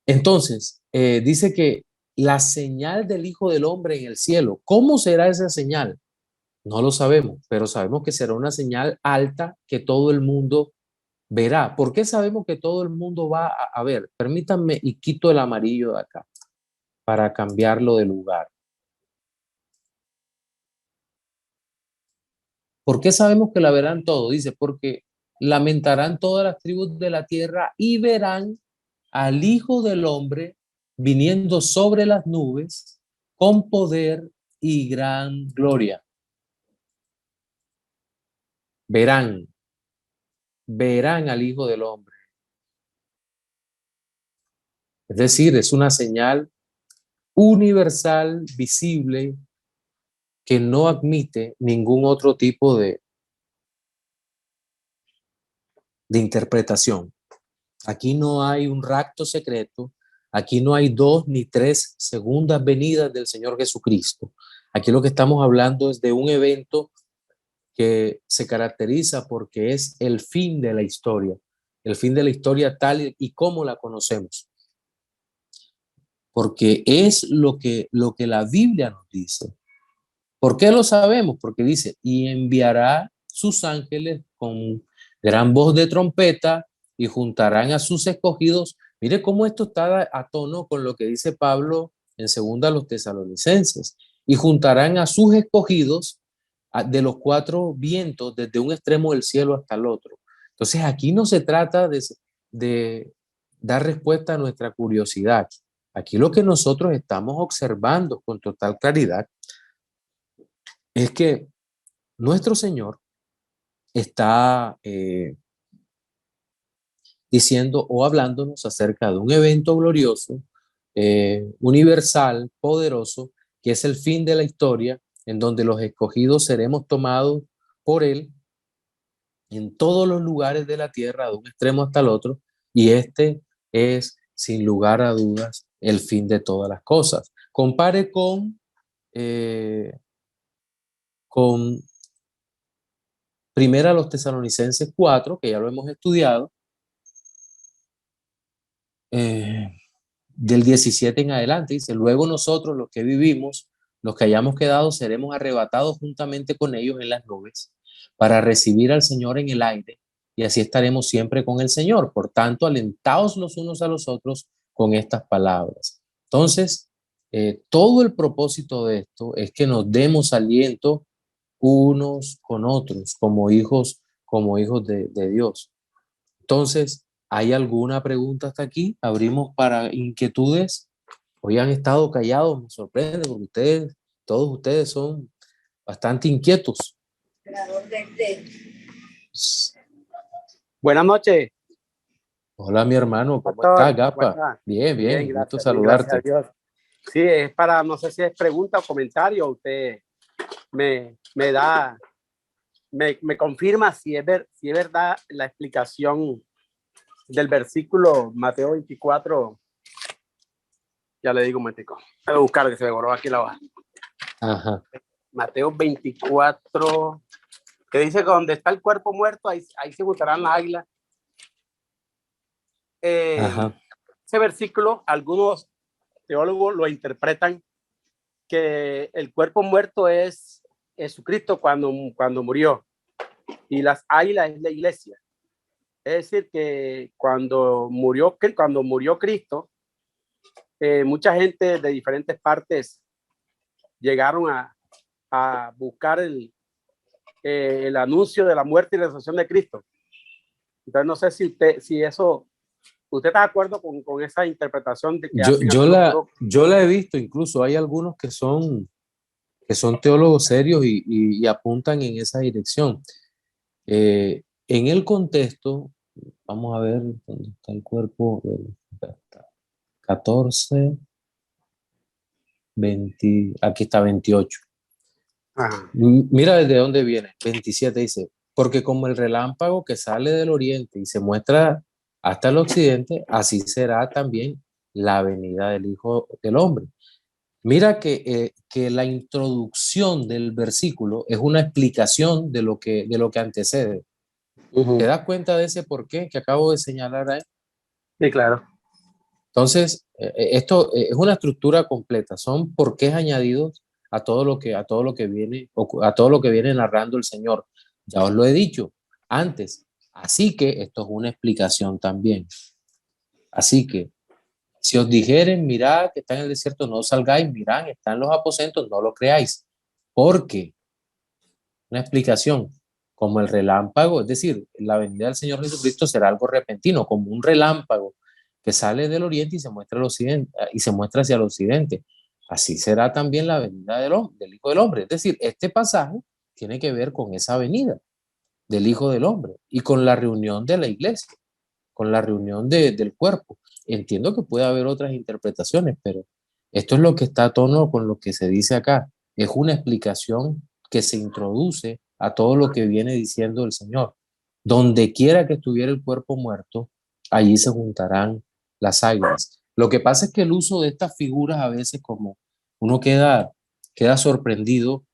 Entonces, dice que la señal del Hijo del Hombre en el cielo, ¿cómo será esa señal? No lo sabemos, pero sabemos que será una señal alta que todo el mundo verá. ¿Por qué sabemos que todo el mundo va a ver? Permítanme y quito el amarillo de acá para cambiarlo de lugar. ¿Por qué sabemos que la verán todos? Dice, porque lamentarán todas las tribus de la tierra y verán al Hijo del Hombre viniendo sobre las nubes con poder y gran gloria. Verán, verán al Hijo del Hombre. Es decir, es una señal universal, visible, que no admite ningún otro tipo de interpretación. Aquí no hay un rapto secreto, aquí no hay dos ni tres segundas venidas del Señor Jesucristo. Aquí lo que estamos hablando es de un evento que se caracteriza porque es el fin de la historia tal y como la conocemos. porque es lo que la Biblia nos dice. ¿Por qué lo sabemos? Porque dice, y enviará sus ángeles con gran voz de trompeta y juntarán a sus escogidos. Mire cómo esto está a tono con lo que dice Pablo en segunda a los tesalonicenses. Y juntarán a sus escogidos de los cuatro vientos, desde un extremo del cielo hasta el otro. Entonces aquí no se trata de dar respuesta a nuestra curiosidad. Aquí lo que nosotros estamos observando con total claridad es que nuestro Señor está diciendo o hablándonos acerca de un evento glorioso, universal, poderoso, que es el fin de la historia, en donde los escogidos seremos tomados por Él en todos los lugares de la tierra, de un extremo hasta el otro, y este es, sin lugar a dudas, el fin de todas las cosas. Compare con Primera a los Tesalonicenses 4, que ya lo hemos estudiado, eh, del 17 en adelante, dice, luego nosotros los que vivimos, los que hayamos quedado, seremos arrebatados juntamente con ellos en las nubes para recibir al Señor en el aire y así estaremos siempre con el Señor. Por tanto, alentaos los unos a los otros con estas palabras. Entonces, todo el propósito de esto es que nos demos aliento unos con otros como hijos de Dios. Entonces, ¿hay alguna pregunta hasta aquí? Abrimos para inquietudes. Hoy han estado callados, me sorprende porque todos ustedes son bastante inquietos. Buenas noches. Hola, mi hermano, ¿cómo Pastor, estás, ¿cómo Gapa? está? Bien, Bien, gusto gracias, bien, gracias a saludarte. Dios. Sí, es para, no sé si es pregunta o comentario, usted me da, me confirma si es verdad la explicación del versículo Mateo 24, ya le digo un momentico, voy a buscar que se me borró aquí la hoja. Ajá. Mateo 24, que dice que donde está el cuerpo muerto, ahí se juntarán las águilas. Ajá. Ese versículo, algunos teólogos lo interpretan que el cuerpo muerto es Jesucristo cuando murió y las águilas es la iglesia. Es decir, que cuando murió Cristo, mucha gente de diferentes partes llegaron a buscar el anuncio de la muerte y la resurrección de Cristo. Entonces no sé si usted está de acuerdo con esa interpretación de que hacen Yo la he visto, incluso hay algunos que son teólogos serios y apuntan en esa dirección. En el contexto, vamos a ver dónde está el cuerpo. 14, 20, aquí está 28. Ajá. Mira desde dónde viene. 27 dice, porque como el relámpago que sale del oriente y se muestra hasta el occidente, así será también la venida del Hijo del Hombre. Mira que la introducción del versículo es una explicación de lo que antecede. ¿Te das cuenta de ese porqué que acabo de señalar ahí? Sí, claro. Entonces, esto es una estructura completa, son porqués añadidos a todo lo que viene, a todo lo que viene narrando el Señor. Ya os lo he dicho antes, así que esto es una explicación también. Así que si os dijeren, mirad que está en el desierto, no salgáis, mirad, están los aposentos, no lo creáis, porque una explicación como el relámpago, es decir, la venida del Señor Jesucristo será algo repentino, como un relámpago que sale del oriente y se muestra al occidente y se muestra hacia el occidente. Así será también la venida del Hijo del Hombre. Es decir, este pasaje tiene que ver con esa venida del Hijo del Hombre y con la reunión de la iglesia, con la reunión del cuerpo. Entiendo que puede haber otras interpretaciones, pero esto es lo que está a tono con lo que se dice acá. Es una explicación que se introduce a todo lo que viene diciendo el Señor. Donde quiera que estuviera el cuerpo muerto, allí se juntarán las águilas. Lo que pasa es que el uso de estas figuras a veces como uno queda sorprendido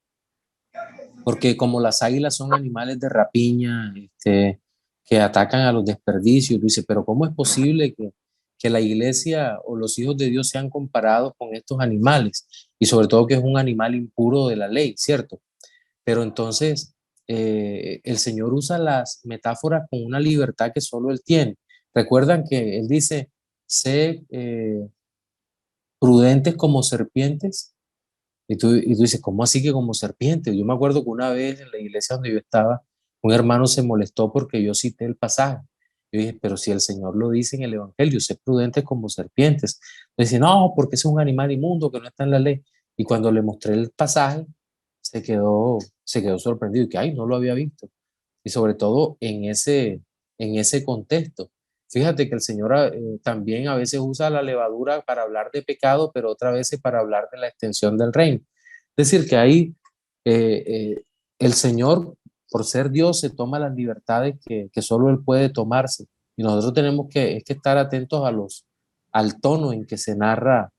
porque como las águilas son animales de rapiña, que atacan a los desperdicios, dice, pero ¿cómo es posible que la iglesia o los hijos de Dios sean comparados con estos animales, y sobre todo que es un animal impuro de la ley, ¿cierto? Pero entonces el Señor usa las metáforas con una libertad que solo Él tiene. Recuerdan que Él dice, sé prudentes como serpientes. Y tú dices, ¿cómo así que como serpientes? Yo me acuerdo que una vez en la iglesia donde yo estaba, un hermano se molestó porque yo cité el pasaje. Yo dije, pero si el Señor lo dice en el Evangelio, sé prudentes como serpientes. Me dice, no, porque ese es un animal inmundo que no está en la ley. Y cuando le mostré el pasaje, se quedó sorprendido y que, ay, no lo había visto. Y sobre todo en ese contexto. Fíjate que el Señor también a veces usa la levadura para hablar de pecado, pero otras veces para hablar de la extensión del reino. Es decir, que ahí eh, el Señor, por ser Dios, se toma las libertades que solo Él puede tomarse. Y nosotros tenemos que estar atentos al tono en que se narra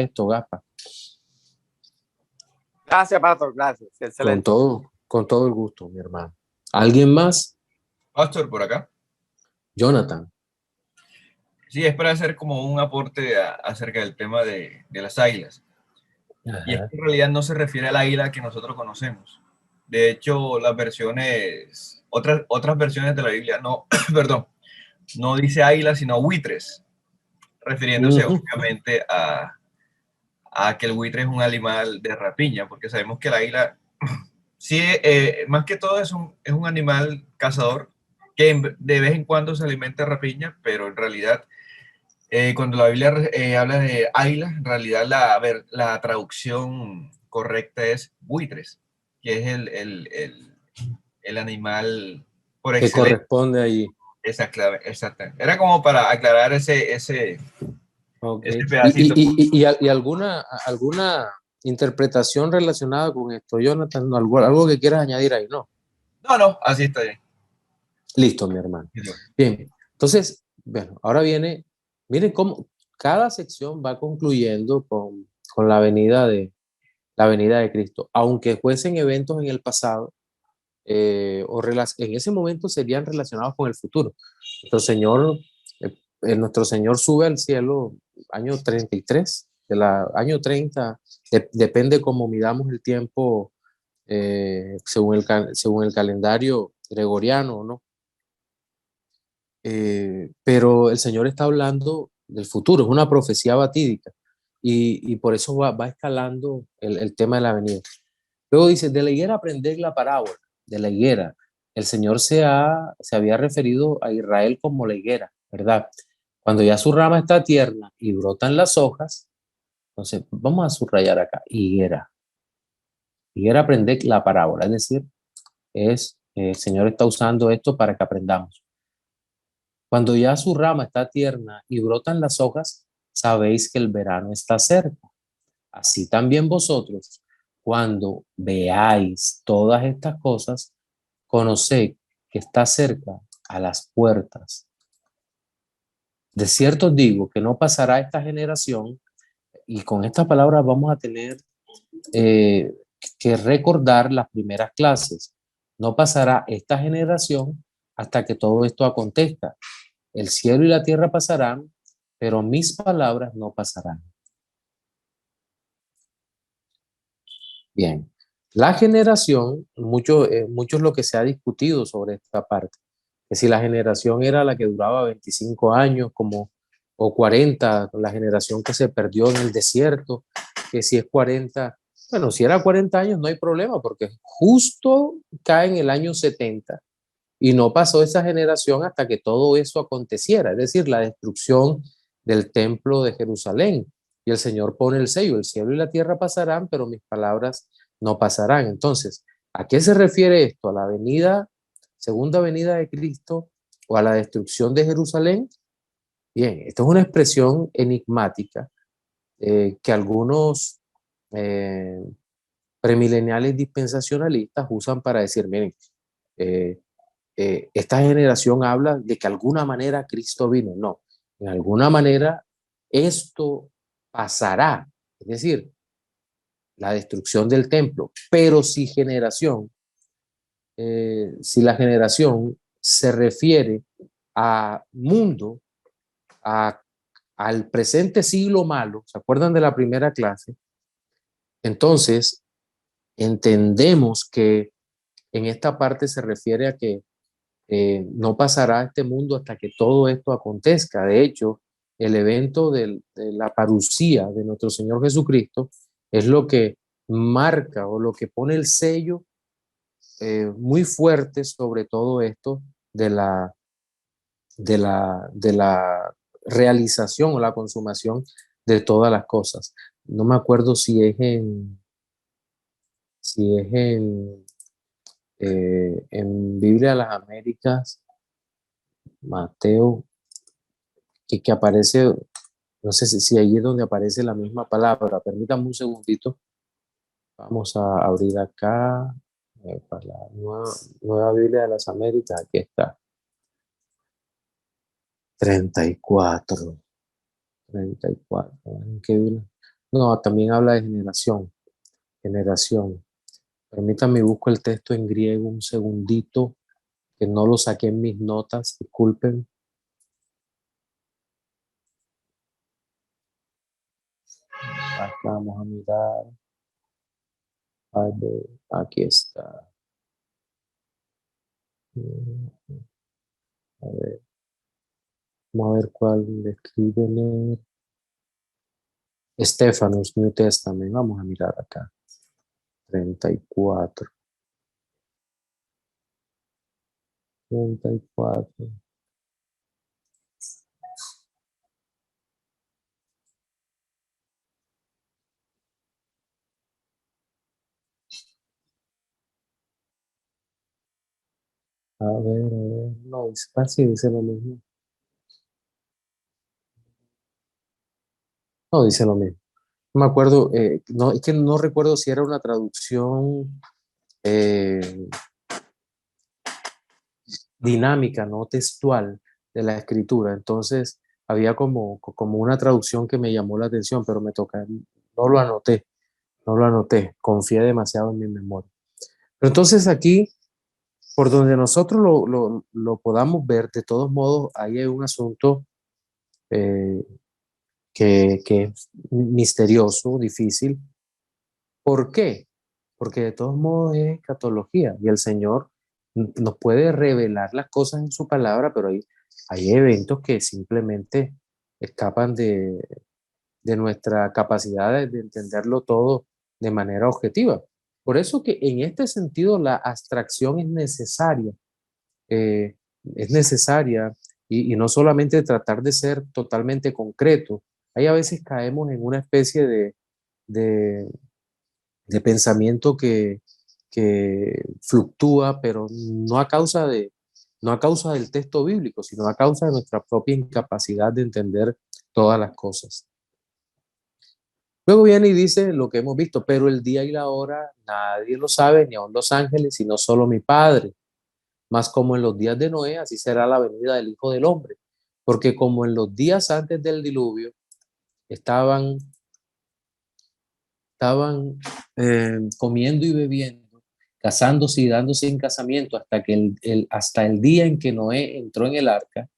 esto, Gaspa. Gracias, Pastor, gracias. Con Excelente. todo el gusto, mi hermano. ¿Alguien más? Pastor, por acá. Jonathan. Sí, es para hacer como un aporte acerca del tema de las águilas. Y es Ajá. que en realidad no se refiere al águila que nosotros conocemos. De hecho, las versiones, otras versiones de la Biblia, no, perdón, no dice águila, sino buitres, refiriéndose Ujú. obviamente a que el buitre es un animal de rapiña, porque sabemos que el águila, sí, más que todo es un animal cazador que de vez en cuando se alimenta de rapiña, pero en realidad cuando la Biblia habla de águila, en realidad la traducción correcta es buitres, que es el animal por Que excelencia. corresponde allí. Esa clave, exacta. Era como para aclarar ese Ok. pedacito. ¿Y alguna interpretación relacionada con esto, Jonathan? ¿No? ¿Algo que quieras añadir ahí? No. No, no, así está bien. Listo, mi hermano. Bien. Entonces, bueno, ahora miren cómo cada sección va concluyendo con la venida de Cristo. Aunque fuesen eventos en el pasado, en ese momento serían relacionados con el futuro. Nuestro Señor, nuestro Señor sube al cielo año 33, año 30, depende cómo midamos el tiempo según el calendario gregoriano, ¿no? Pero el Señor está hablando del futuro, es una profecía batídica y por eso va escalando el tema de la venida. Luego dice, de la higuera aprended la parábola, de la higuera. El Señor se había referido a Israel como la higuera, ¿verdad? Cuando ya su rama está tierna y brotan las hojas, entonces vamos a subrayar acá, higuera. Higuera aprended la parábola, es decir, el Señor está usando esto para que aprendamos. Cuando ya su rama está tierna y brotan las hojas, sabéis que el verano está cerca. Así también vosotros, cuando veáis todas estas cosas, conoced que está cerca a las puertas. De cierto os digo que no pasará esta generación, y con estas palabras vamos a tener eh, que recordar las primeras clases. No pasará esta generación hasta que todo esto acontezca. El cielo y la tierra pasarán, pero mis palabras no pasarán. Bien, la generación, mucho es lo que se ha discutido sobre esta parte, que si la generación era la que duraba 25 años o 40, la generación que se perdió en el desierto, que si es 40, bueno, si era 40 años no hay problema, porque justo cae en el año 70 y no pasó esa generación hasta que todo eso aconteciera, es decir, la destrucción del templo de Jerusalén. Y el Señor pone el sello, el cielo y la tierra pasarán, pero mis palabras no pasarán. Entonces, ¿a qué se refiere esto? ¿A la segunda venida de Cristo o a la destrucción de Jerusalén? Bien, esto es una expresión enigmática que algunos eh, premileniales dispensacionalistas usan para decir, miren, eh, esta generación habla de que alguna manera Cristo vino. No, en alguna manera esto pasará, es decir, la destrucción del templo, pero si la generación se refiere a mundo, al presente siglo malo, ¿se acuerdan de la primera clase? Entonces, entendemos que en esta parte se refiere a que no pasará este mundo hasta que todo esto acontezca. De hecho, el evento de la parucía de nuestro Señor Jesucristo es lo que marca o lo que pone el sello muy fuerte sobre todo esto de la realización o la consumación de todas las cosas. No me acuerdo si es en Biblia de las Américas, Mateo, que aparece, no sé si ahí es donde aparece la misma palabra. Permítame un segundito. Vamos a abrir acá para la nueva Biblia de las Américas. Aquí está. 34. 34. ¿En qué Biblia? No, también habla de generación. Generación. Permítame, busco el texto en griego un segundito, que no lo saqué en mis notas. Disculpen. Acá vamos a mirar. A ver, aquí está. A ver, vamos a ver cuál describe. Stephanus, New Testament. Vamos a mirar acá. 34. 34. A ver. No, casi dice lo mismo. No, dice lo mismo. No me acuerdo, no, es que no recuerdo si era una traducción eh, dinámica, no textual de la escritura. Entonces, había como una traducción que me llamó la atención, pero no lo anoté, confié demasiado en mi memoria. Pero entonces aquí, por donde nosotros lo podamos ver, de todos modos, ahí hay un asunto eh, que es misterioso, difícil. ¿Por qué? Porque de todos modos es escatología y el Señor nos puede revelar las cosas en su palabra, pero hay eventos que simplemente escapan de nuestra capacidad de entenderlo todo de manera objetiva. Por eso que en este sentido la abstracción eh, es necesaria y no solamente tratar de ser totalmente concreto. Hay a veces caemos en una especie de, de pensamiento que fluctúa, pero no a causa del texto bíblico, sino a causa de nuestra propia incapacidad de entender todas las cosas. Luego viene y dice lo que hemos visto, pero el día y la hora nadie lo sabe, ni aun los ángeles, sino solo mi Padre. Mas como en los días de Noé, así será la venida del Hijo del Hombre. Porque como en los días antes del diluvio estaban comiendo y bebiendo, casándose y dándose en casamiento hasta el día en que Noé entró en el arca,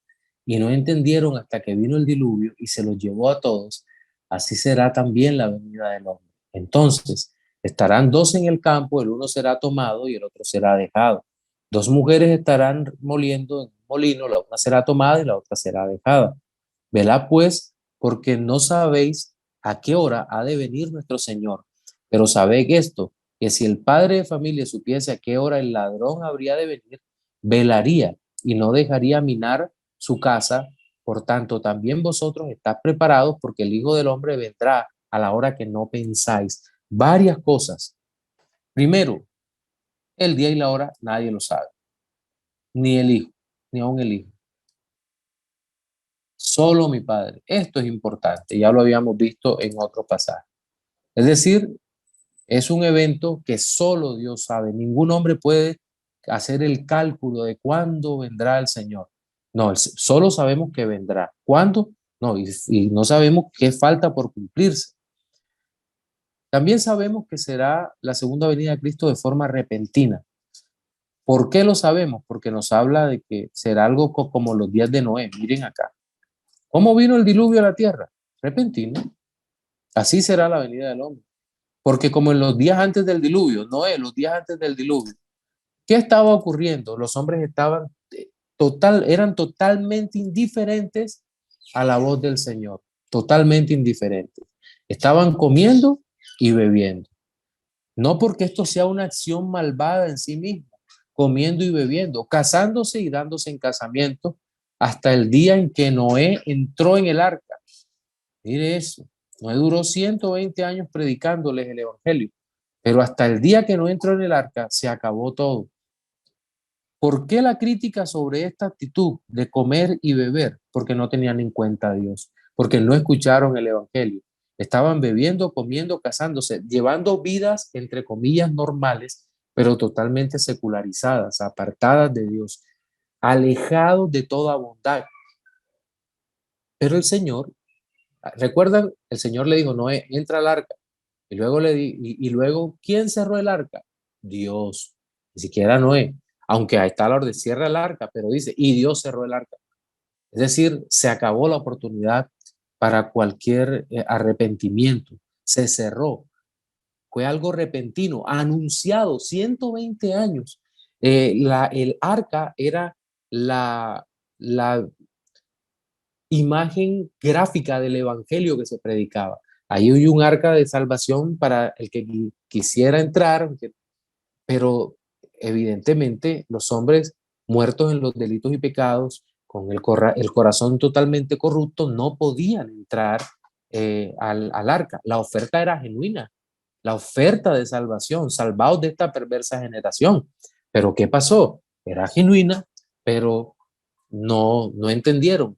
y no entendieron hasta que vino el diluvio y se los llevó a todos, así será también la venida del hombre. Entonces, estarán dos en el campo, el uno será tomado y el otro será dejado. Dos mujeres estarán moliendo en un molino, la una será tomada y la otra será dejada. Velad pues, porque no sabéis a qué hora ha de venir nuestro Señor. Pero sabed esto, que si el padre de familia supiese a qué hora el ladrón habría de venir, velaría y no dejaría minar su casa. Por tanto, también vosotros estad preparados, porque el Hijo del Hombre vendrá a la hora que no pensáis. Varias cosas. Primero, el día y la hora nadie lo sabe, ni el Hijo, ni aun el Hijo. Solo mi Padre. Esto es importante, ya lo habíamos visto en otro pasaje. Es decir, es un evento que solo Dios sabe. Ningún hombre puede hacer el cálculo de cuándo vendrá el Señor. No, solo sabemos que vendrá. ¿Cuándo? No, y no sabemos qué falta por cumplirse. También sabemos que será la segunda venida de Cristo de forma repentina. ¿Por qué lo sabemos? Porque nos habla de que será algo como los días de Noé. Miren acá. ¿Cómo vino el diluvio a la tierra? Repentino. Así será la venida del hombre. Porque como en los días antes del diluvio, Noé, los días antes del diluvio, ¿qué estaba ocurriendo? Los hombres estaban eran totalmente indiferentes a la voz del Señor, totalmente indiferentes. Estaban comiendo y bebiendo. No porque esto sea una acción malvada en sí misma, comiendo y bebiendo, casándose y dándose en casamiento hasta el día en que Noé entró en el arca. Mire eso. Noé duró 120 años predicándoles el evangelio, pero hasta el día que no entró en el arca se acabó todo. ¿Por qué la crítica sobre esta actitud de comer y beber? Porque no tenían en cuenta a Dios, porque no escucharon el evangelio. Estaban bebiendo, comiendo, casándose, llevando vidas, entre comillas, normales, pero totalmente secularizadas, apartadas de Dios, alejados de toda bondad. Pero el Señor, ¿recuerdan? El Señor le dijo, Noé, entra al arca. Y luego, ¿quién cerró el arca? Dios, ni siquiera Noé. Aunque ahí está la orden, cierra el arca, pero dice, y Dios cerró el arca. Es decir, se acabó la oportunidad para cualquier arrepentimiento. Se cerró. Fue algo repentino, anunciado 120 años. El arca era la imagen gráfica del evangelio que se predicaba. Ahí hay un arca de salvación para el que quisiera entrar, pero evidentemente los hombres muertos en los delitos y pecados, con el corazón totalmente corrupto, no podían entrar al arca. La oferta era genuina, la oferta de salvación, salvados de esta perversa generación. Pero ¿qué pasó? Era genuina, pero no entendieron.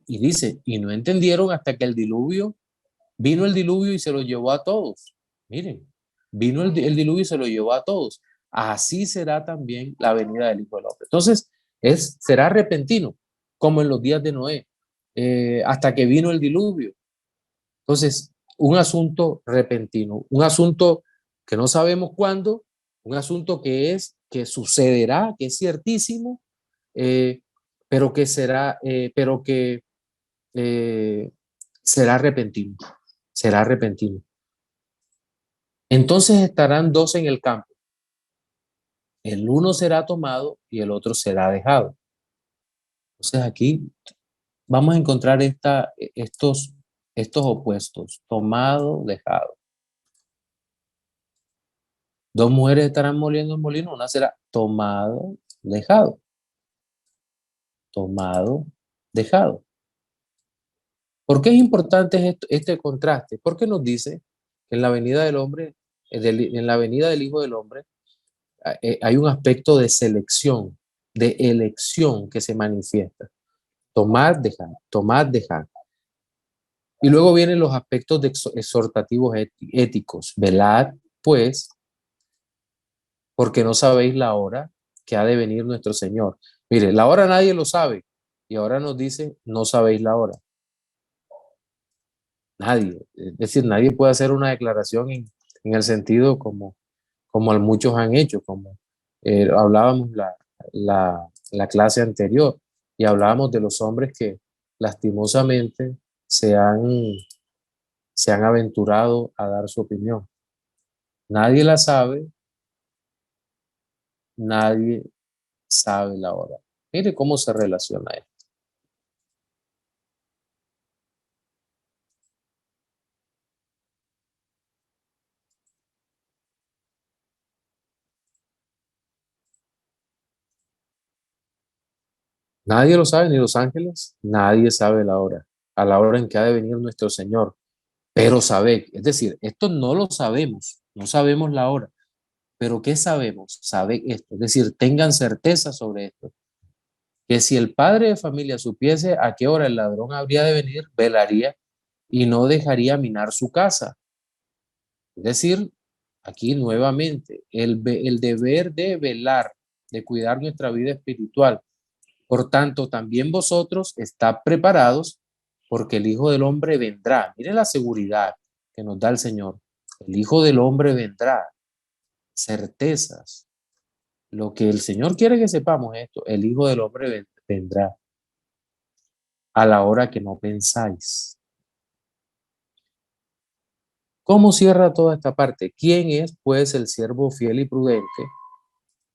Y dice, y no entendieron hasta que vino el diluvio y se lo llevó a todos. Miren, vino el diluvio y se lo llevó a todos. Así será también la venida del Hijo del Hombre. Entonces, será repentino, como en los días de Noé, hasta que vino el diluvio. Entonces, un asunto repentino, un asunto que no sabemos cuándo, un asunto que sucederá, que es ciertísimo, eh, pero que será, pero que eh, será repentino, será repentino. Entonces estarán dos en el campo. El uno será tomado y el otro será dejado. Entonces aquí vamos a encontrar estos opuestos, tomado, dejado. Dos mujeres estarán moliendo en molino, una será tomado, dejado. Tomado, dejado. ¿Por qué es importante este contraste? Porque nos dice que en la venida del hombre, en la venida del Hijo del Hombre, hay un aspecto de selección, de elección que se manifiesta. Tomar, dejar, tomar, dejar. Y luego vienen los aspectos de exhortativos éticos. Velad, pues, porque no sabéis la hora que ha de venir nuestro Señor. Mire, la hora nadie lo sabe. Y ahora nos dice, no sabéis la hora. Nadie. Es decir, nadie puede hacer una declaración en el sentido como muchos han hecho, como hablábamos la clase anterior, y hablábamos de los hombres que lastimosamente se han aventurado a dar su opinión. Nadie la sabe, nadie sabe la hora. Mire cómo se relaciona esto. Nadie lo sabe, ni los ángeles, nadie sabe la hora, a la hora en que ha de venir nuestro Señor. Pero sabe, es decir, esto no lo sabemos, no sabemos la hora, pero ¿qué sabemos? Sabe esto, es decir, tengan certeza sobre esto, que si el padre de familia supiese a qué hora el ladrón habría de venir, velaría y no dejaría minar su casa. Es decir, aquí nuevamente, el deber de velar, de cuidar nuestra vida espiritual. Por tanto, también vosotros estad preparados porque el Hijo del Hombre vendrá. Mire la seguridad que nos da el Señor. El Hijo del Hombre vendrá. Certezas. Lo que el Señor quiere que sepamos esto. El Hijo del Hombre vendrá. a la hora que no pensáis. ¿Cómo cierra toda esta parte? ¿Quién es, pues, el siervo fiel y prudente?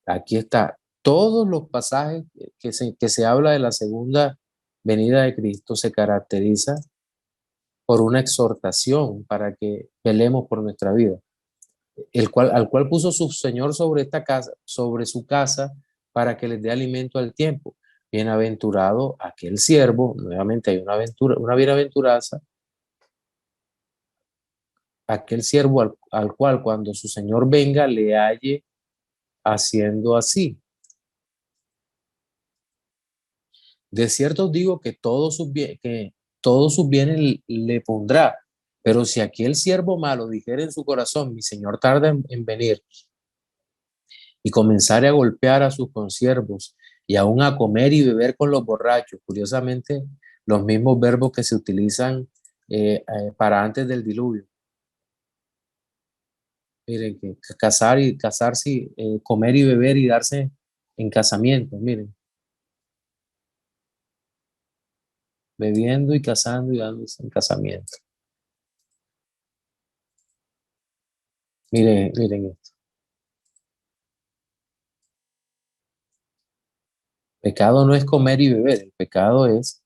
Aquí está. Todos los pasajes que se habla de la segunda venida de Cristo se caracteriza por una exhortación para que velemos por nuestra vida, al cual puso su Señor sobre esta casa, sobre su casa, para que les dé alimento al tiempo. Bienaventurado aquel siervo, nuevamente hay una bienaventuranza, aquel siervo al cual cuando su Señor venga le halle haciendo así. De cierto os digo que todos sus bienes le pondrá, pero si aquel siervo malo dijere en su corazón, mi Señor tarda en venir, y comenzare a golpear a sus consiervos y aún a comer y beber con los borrachos, curiosamente los mismos verbos que se utilizan para antes del diluvio. Miren, que casarse, comer y beber y darse en casamiento, miren. Bebiendo y casando y dándose en casamiento. Miren esto. Pecado no es comer y beber, el pecado es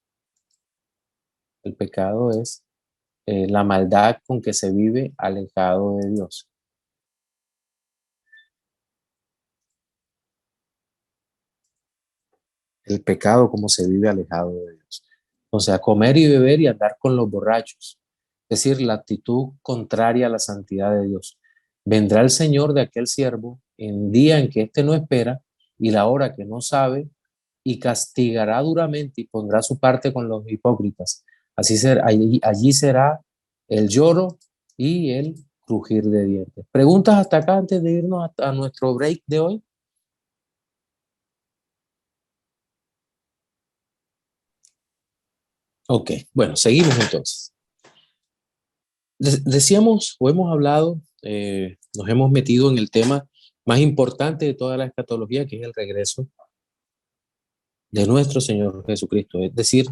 la maldad con que se vive alejado de Dios. El pecado como se vive alejado de Dios. O sea, comer y beber y andar con los borrachos. Es decir, la actitud contraria a la santidad de Dios. Vendrá el Señor de aquel siervo en día en que éste no espera y la hora que no sabe, y castigará duramente y pondrá su parte con los hipócritas. Así será, allí será el lloro y el crujir de dientes. ¿Preguntas hasta acá antes de irnos a nuestro break de hoy? Ok, bueno, seguimos entonces. Decíamos o hemos hablado, nos hemos metido en el tema más importante de toda la escatología, que es el regreso de nuestro Señor Jesucristo. Es decir,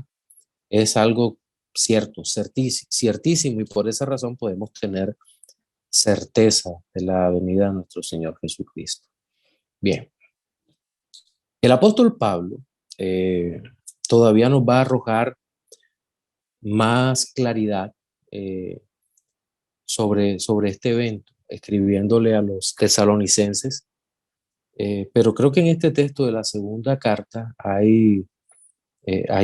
es algo cierto, ciertísimo, y por esa razón podemos tener certeza de la venida de nuestro Señor Jesucristo. Bien, el apóstol Pablo todavía nos va a arrojar más claridad sobre este evento, escribiéndole a los tesalonicenses. Pero creo que en este texto de la segunda carta hay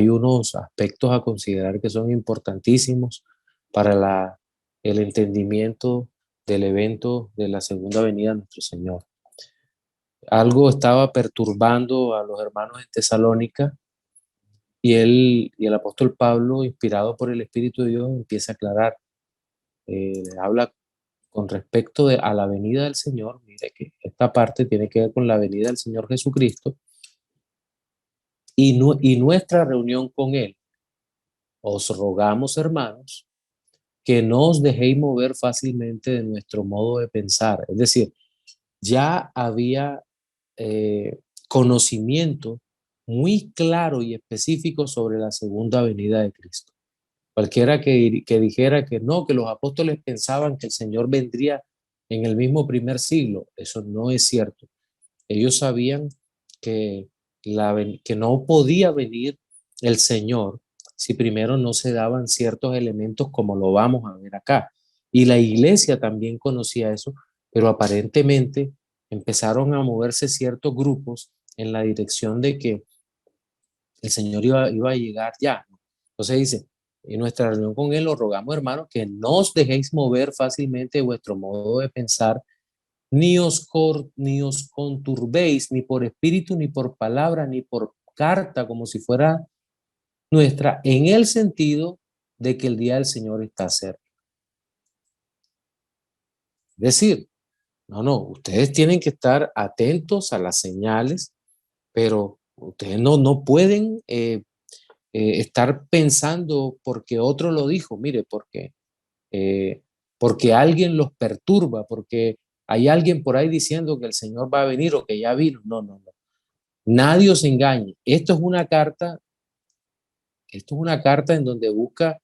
unos aspectos a considerar que son importantísimos para el entendimiento del evento de la segunda venida de nuestro Señor. Algo estaba perturbando a los hermanos en Tesalónica, y el apóstol Pablo, inspirado por el Espíritu de Dios, empieza a aclarar. Habla con respecto a la venida del Señor. Mire que esta parte tiene que ver con la venida del Señor Jesucristo y nuestra reunión con Él. Os rogamos, hermanos, que no os dejéis mover fácilmente de nuestro modo de pensar. Es decir, ya había conocimiento muy claro y específico sobre la segunda venida de Cristo. Cualquiera que dijera que no, que los apóstoles pensaban que el Señor vendría en el mismo primer siglo, eso no es cierto. Ellos sabían que, que no podía venir el Señor si primero no se daban ciertos elementos como lo vamos a ver acá. Y la iglesia también conocía eso, pero aparentemente empezaron a moverse ciertos grupos en la dirección de que el Señor iba a llegar ya. Entonces dice, en nuestra reunión con Él os rogamos, hermanos, que no os dejéis mover fácilmente de vuestro modo de pensar, ni os conturbéis, ni por espíritu, ni por palabra, ni por carta, como si fuera nuestra, en el sentido de que el día del Señor está cerca. Es decir, no, ustedes tienen que estar atentos a las señales, pero ustedes no pueden estar pensando porque otro lo dijo, mire, porque alguien los perturba, porque hay alguien por ahí diciendo que el Señor va a venir o que ya vino. No. Nadie os engañe. Esto es una carta Esto es una carta en donde busca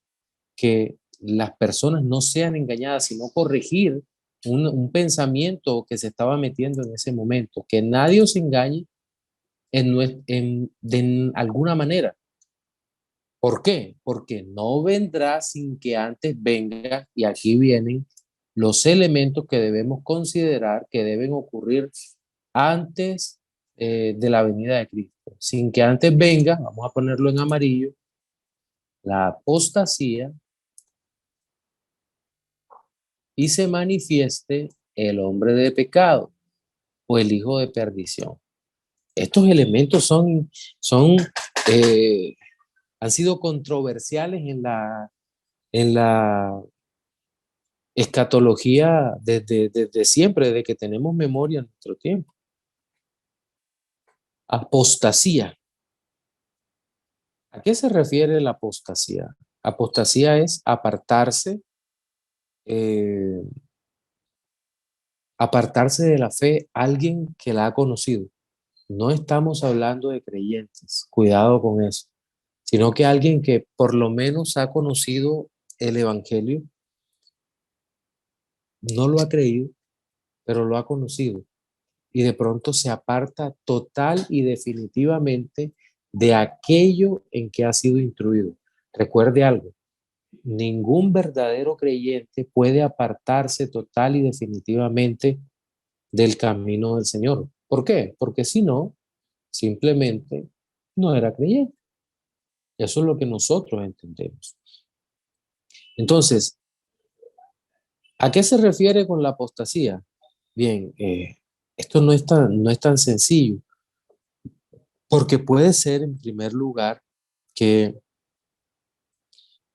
que las personas no sean engañadas, sino corregir un pensamiento que se estaba metiendo en ese momento, que nadie os engañe de alguna manera. ¿Por qué? Porque no vendrá sin que antes venga, y aquí vienen los elementos que debemos considerar que deben ocurrir antes de la venida de Cristo. Sin que antes venga, vamos a ponerlo en amarillo, la apostasía y se manifieste el hombre de pecado o el hijo de perdición. Estos elementos son han sido controversiales en la escatología desde siempre, desde que tenemos memoria en nuestro tiempo. Apostasía. ¿A qué se refiere la apostasía? Apostasía es eh, apartarse de la fe alguien que la ha conocido. No estamos hablando de creyentes, cuidado con eso, sino que alguien que por lo menos ha conocido el evangelio, no lo ha creído, pero lo ha conocido y de pronto se aparta total y definitivamente de aquello en que ha sido instruido. Recuerde algo, ningún verdadero creyente puede apartarse total y definitivamente del camino del Señor. ¿Por qué? Porque si no, simplemente no era creyente. Eso es lo que nosotros entendemos. Entonces, ¿a qué se refiere con la apostasía? Bien, esto no es tan sencillo, porque puede ser, en primer lugar, que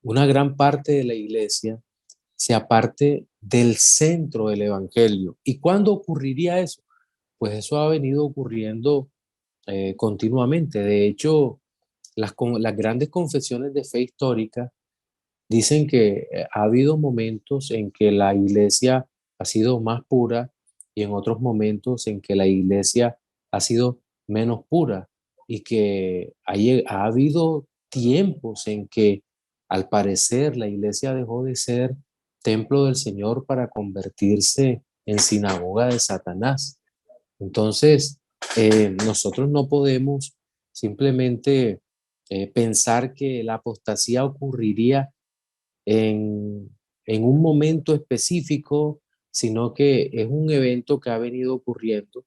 una gran parte de la iglesia se aparte del centro del evangelio. ¿Y cuándo ocurriría eso? Pues eso ha venido ocurriendo continuamente. De hecho, las grandes confesiones de fe histórica dicen que ha habido momentos en que la iglesia ha sido más pura y en otros momentos en que la iglesia ha sido menos pura y que ha habido tiempos en que al parecer la iglesia dejó de ser templo del Señor para convertirse en sinagoga de Satanás. Entonces, nosotros no podemos simplemente pensar que la apostasía ocurriría en, en un momento específico, sino que es un evento que ha venido ocurriendo,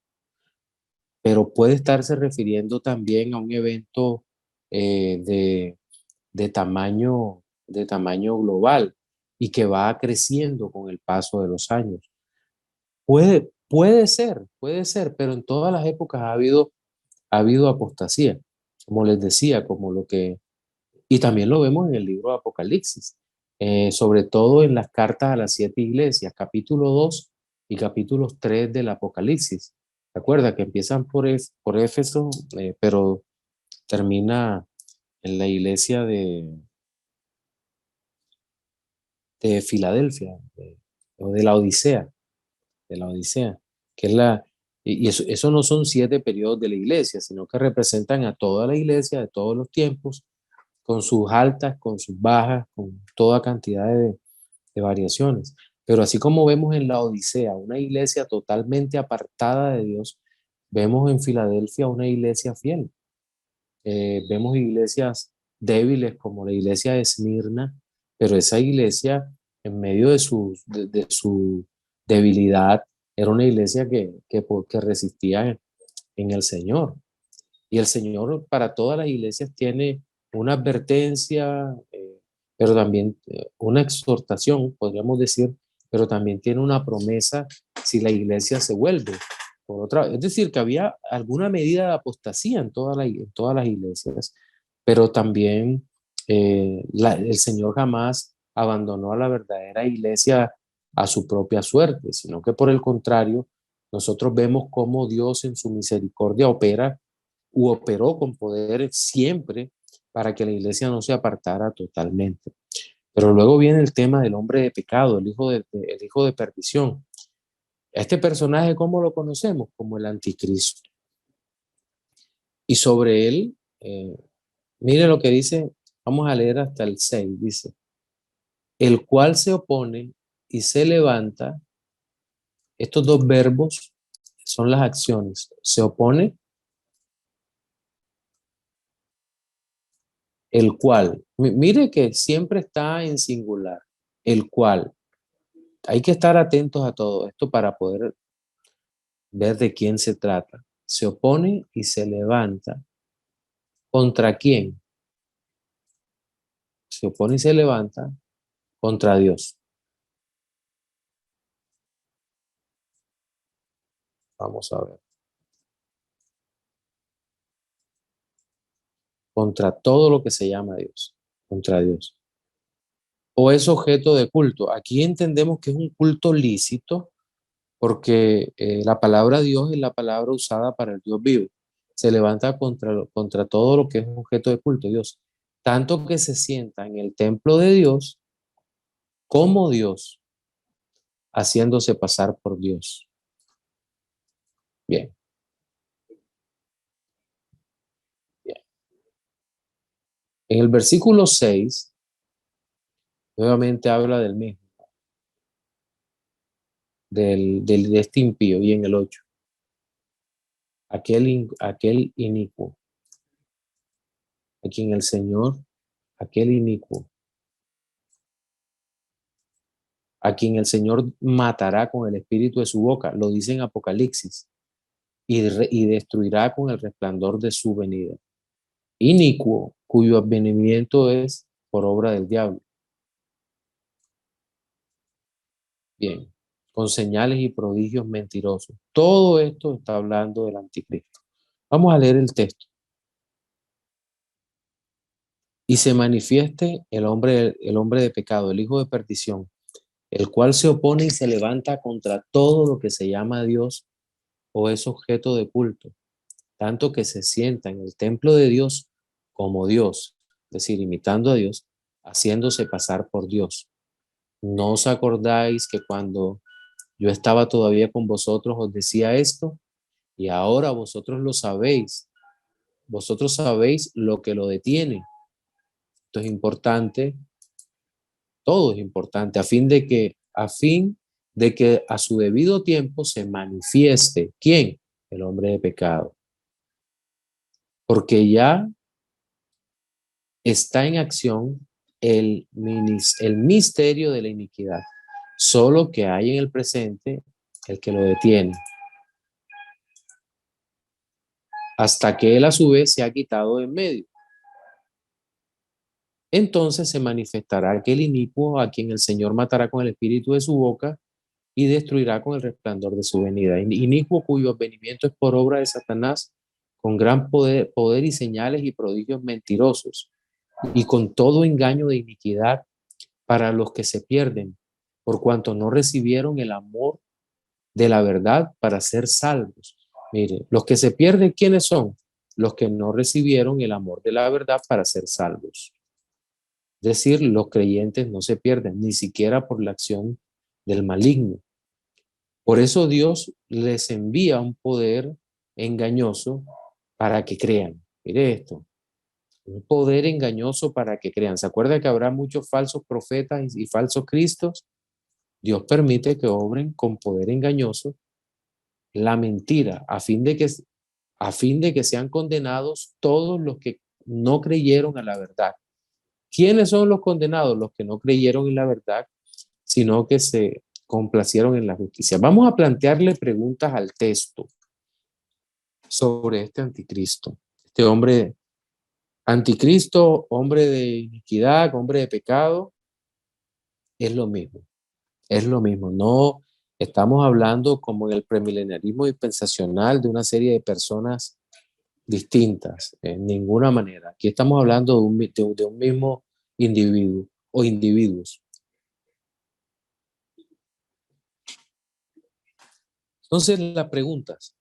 pero puede estarse refiriendo también a un evento eh, de, de tamaño global y que va creciendo con el paso de los años. Puede ser, pero en todas las épocas ha habido apostasía, como les decía, como lo que y también lo vemos en el libro de Apocalipsis, sobre todo en las cartas a las 7 iglesias, capítulo 2 y capítulos 3 del Apocalipsis. Recuerda que empiezan por Éfeso, pero termina en la iglesia de Filadelfia, o de la Odisea, que es y eso no son 7 periodos de la iglesia, sino que representan a toda la iglesia de todos los tiempos, con sus altas, con sus bajas, con toda cantidad de variaciones. Pero así como vemos en la Odisea una iglesia totalmente apartada de Dios, vemos en Filadelfia una iglesia fiel. Vemos iglesias débiles como la iglesia de Esmirna, pero esa iglesia, en medio de su debilidad, era una iglesia que resistía en el Señor. Y el Señor para todas las iglesias tiene una advertencia, pero también una exhortación, podríamos decir, pero también tiene una promesa si la iglesia se vuelve. Por otra, es decir, que había alguna medida de apostasía en todas las iglesias, pero también el Señor jamás abandonó a la verdadera iglesia a su propia suerte, sino que por el contrario, nosotros vemos cómo Dios en su misericordia operó con poder siempre para que la iglesia no se apartara totalmente. Pero luego viene el tema del hombre de pecado, el hijo de perdición. Este personaje, ¿cómo lo conocemos? Como el anticristo. Y sobre él, mire lo que dice Vamos a leer hasta el 6, dice, el cual se opone y se levanta. Estos dos verbos son las acciones. Se opone, el cual. Mire que siempre está en singular. El cual. Hay que estar atentos a todo esto para poder ver de quién se trata. Se opone y se levanta. ¿Contra quién? Se opone y se levanta contra Dios. Vamos a ver. Contra todo lo que se llama Dios. Contra Dios. O es objeto de culto. Aquí entendemos que es un culto lícito porque la palabra Dios es la palabra usada para el Dios vivo. Se levanta contra todo lo que es objeto de culto, Dios. Tanto que se sienta en el templo de Dios como Dios, haciéndose pasar por Dios. Bien, bien. En el versículo 6, nuevamente habla del mismo, de este impío, y en el 8, aquel inicuo, a quien el Señor, aquel inicuo, a quien el Señor matará con el espíritu de su boca, lo dice en Apocalipsis, y destruirá con el resplandor de su venida. Inicuo, cuyo advenimiento es por obra del diablo. Bien, con señales y prodigios mentirosos. Todo esto está hablando del anticristo. Vamos a leer el texto. Y se manifieste el hombre de pecado, el hijo de perdición, el cual se opone y se levanta contra todo lo que se llama Dios o es objeto de culto, tanto que se sienta en el templo de Dios como Dios, es decir, imitando a Dios, haciéndose pasar por Dios. ¿No os acordáis que cuando yo estaba todavía con vosotros os decía esto? Y ahora vosotros lo sabéis. Vosotros sabéis lo que lo detiene. Esto es importante, todo es importante, a fin de que a su debido tiempo se manifieste. ¿Quién? El hombre de pecado. Porque ya está en acción el misterio de la iniquidad, solo que hay en el presente el que lo detiene, hasta que él a su vez se ha quitado de en medio. Entonces se manifestará aquel inicuo a quien el Señor matará con el espíritu de su boca y destruirá con el resplandor de su venida. Inicuo cuyo advenimiento es por obra de Satanás, con gran poder y señales y prodigios mentirosos, y con todo engaño de iniquidad para los que se pierden, por cuanto no recibieron el amor de la verdad para ser salvos. Mire, los que se pierden, ¿quiénes son? Los que no recibieron el amor de la verdad para ser salvos. Es decir, los creyentes no se pierden, ni siquiera por la acción del maligno. Por eso Dios les envía un poder engañoso para que crean. Mire esto, un poder engañoso para que crean. ¿Se acuerda que habrá muchos falsos profetas y falsos cristos? Dios permite que obren con poder engañoso la mentira, a fin de que sean condenados todos los que no creyeron a la verdad. ¿Quiénes son los condenados? Los que no creyeron en la verdad, sino que se complacieron en la justicia. Vamos a plantearle preguntas al texto sobre este anticristo. Este hombre anticristo, hombre de iniquidad, hombre de pecado, es lo mismo. Es lo mismo. No estamos hablando como en el premilenarismo dispensacional de una serie de personas distintas, en ninguna manera. Aquí estamos hablando de un mismo individuo o individuos. Entonces, las preguntas.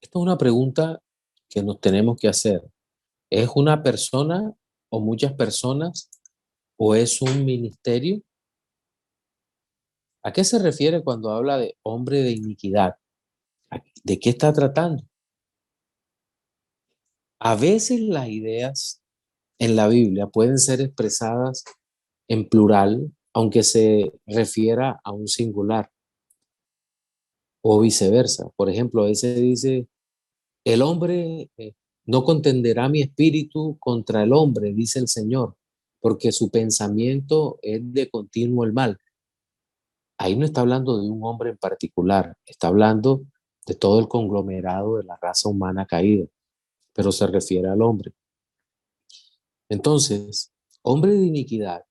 Esta es una pregunta que nos tenemos que hacer. ¿Es una persona o muchas personas o es un ministerio? ¿A qué se refiere cuando habla de hombre de iniquidad? ¿De qué está tratando? A veces las ideas en la Biblia pueden ser expresadas en plural, aunque se refiera a un singular, o viceversa. Por ejemplo, a veces dice, el hombre no contenderá mi espíritu contra el hombre, dice el Señor, porque su pensamiento es de continuo el mal. Ahí no está hablando de un hombre en particular, está hablando de todo el conglomerado de la raza humana caída, pero se refiere al hombre. Entonces, hombre de iniquidad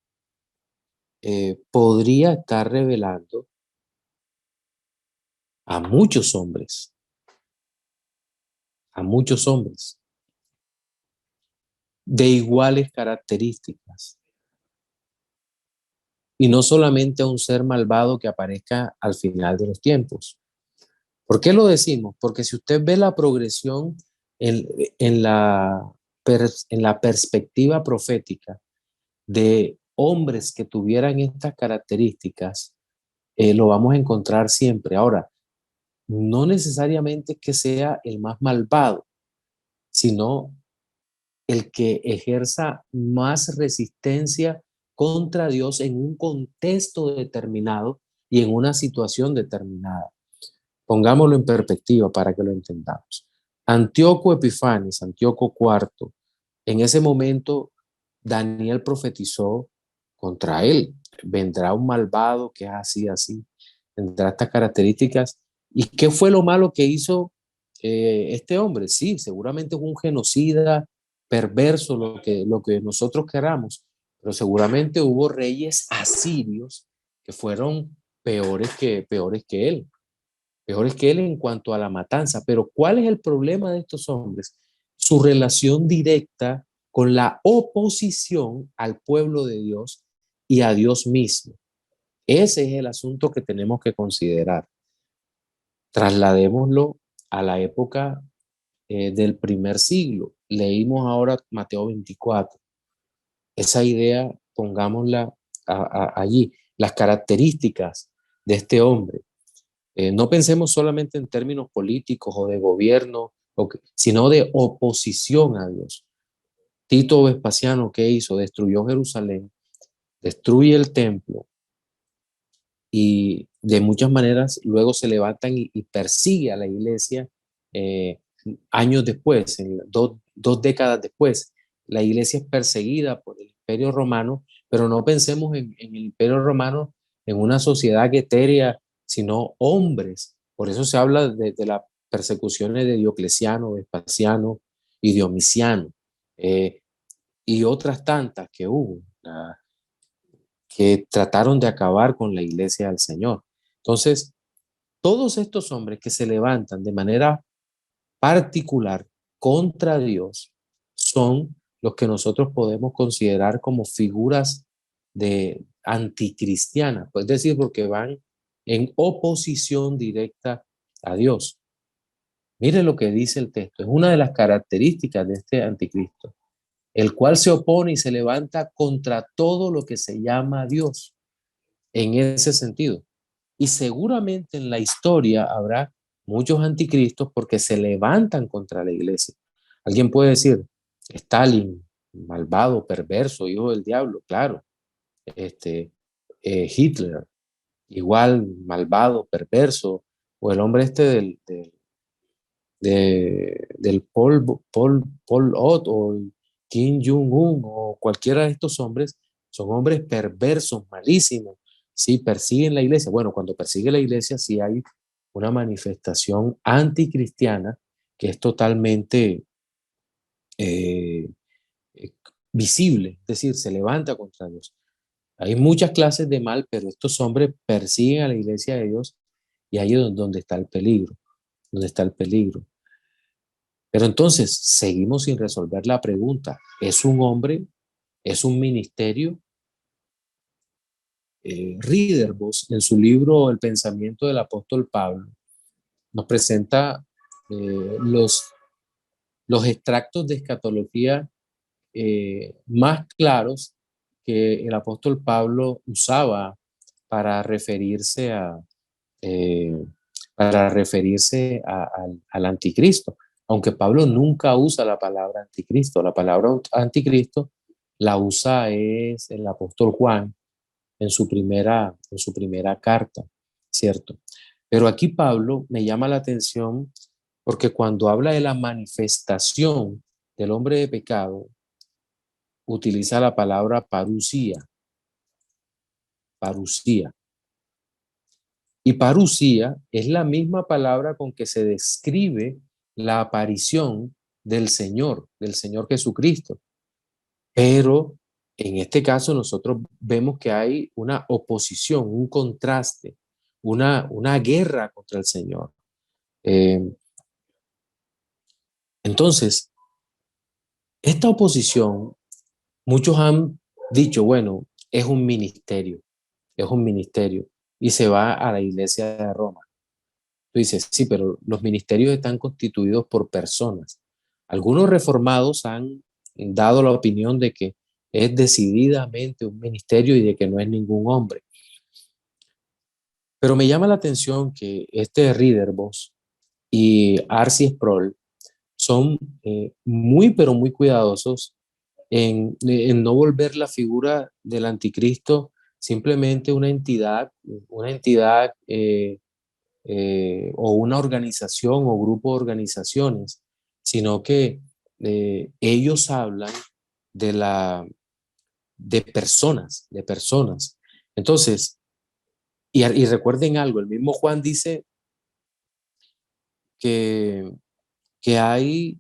podría estar revelando a muchos hombres de iguales características, y no solamente a un ser malvado que aparezca al final de los tiempos. ¿Por qué lo decimos? Porque si usted ve la progresión en, en la, en la perspectiva profética de hombres que tuvieran estas características, lo vamos a encontrar siempre. Ahora, no necesariamente que sea el más malvado, sino el que ejerza más resistencia contra Dios en un contexto determinado y en una situación determinada. Pongámoslo en perspectiva para que lo entendamos. Antíoco Epifanes, Antíoco IV, en ese momento Daniel profetizó contra él. Vendrá un malvado que es así, así, tendrá estas características. ¿Y qué fue lo malo que hizo este hombre? Sí, seguramente es un genocida, perverso, lo que nosotros queramos, pero seguramente hubo reyes asirios que fueron peores que él en cuanto a la matanza. Pero ¿cuál es el problema de estos hombres? Su relación directa con la oposición al pueblo de Dios y a Dios mismo. Ese es el asunto que tenemos que considerar. Trasladémoslo a la época del primer siglo. Leímos ahora Mateo 24. Esa idea, pongámosla allí. Las características de este hombre. No pensemos solamente en términos políticos o de gobierno, sino de oposición a Dios. Tito Vespasiano, ¿qué hizo? Destruyó Jerusalén, destruye el templo y de muchas maneras luego se levantan y persigue a la iglesia eh, años después, dos décadas después. La iglesia es perseguida por el Imperio Romano, pero no pensemos en el Imperio Romano en una sociedad etérea, sino hombres. Por eso se habla de las persecuciones de Diocleciano, Vespasiano y Domiciano, eh, y otras tantas que hubo, que trataron de acabar con la iglesia del Señor. Entonces, todos estos hombres que se levantan de manera particular contra Dios son los que nosotros podemos considerar como figuras de anticristianas, pues decir, porque van en oposición directa a Dios. Mire lo que dice el texto, es una de las características de este anticristo, el cual se opone y se levanta contra todo lo que se llama Dios, en ese sentido. Y seguramente en la historia habrá muchos anticristos porque se levantan contra la iglesia. Alguien puede decir, Stalin, malvado, perverso, hijo del diablo, claro. Hitler, igual, malvado, perverso. O el hombre este del Pol Pot o Kim Jong-un o cualquiera de estos hombres, son hombres perversos, malísimos, sí, persiguen la iglesia. Bueno, cuando persigue la iglesia sí hay una manifestación anticristiana que es totalmente eh, visible, es decir, se levanta contra Dios. Hay muchas clases de mal, pero estos hombres persiguen a la iglesia de Dios y ahí es donde está el peligro, donde está el peligro. Pero entonces seguimos sin resolver la pregunta. ¿Es un hombre? ¿Es un ministerio? Ridderbos, en su libro El pensamiento del apóstol Pablo, nos presenta los extractos de escatología más claros que el apóstol Pablo usaba para referirse a, eh, al anticristo. aunque Pablo nunca usa la palabra anticristo. La palabra anticristo la usa es el apóstol Juan en su primera carta, ¿cierto? Pero aquí Pablo me llama la atención porque cuando habla de la manifestación del hombre de pecado, utiliza la palabra parusía, parusía. Y parusía es la misma palabra con que se describe la aparición del Señor Jesucristo. Pero en este caso nosotros vemos que hay una oposición, un contraste, una guerra contra el Señor. Eh, entonces, esta oposición, muchos han dicho, bueno, es un ministerio, y se va a la iglesia de Roma. Tú dices, sí, pero los ministerios están constituidos por personas. Algunos reformados han dado la opinión de que es decididamente un ministerio y de que no es ningún hombre. Pero me llama la atención que este Ridderbos y R.C. Sproul son muy, pero muy cuidadosos en no volver la figura del anticristo simplemente una entidad o una organización o grupo de organizaciones, sino que ellos hablan de de personas. Entonces, y recuerden algo, el mismo Juan dice que, que hay,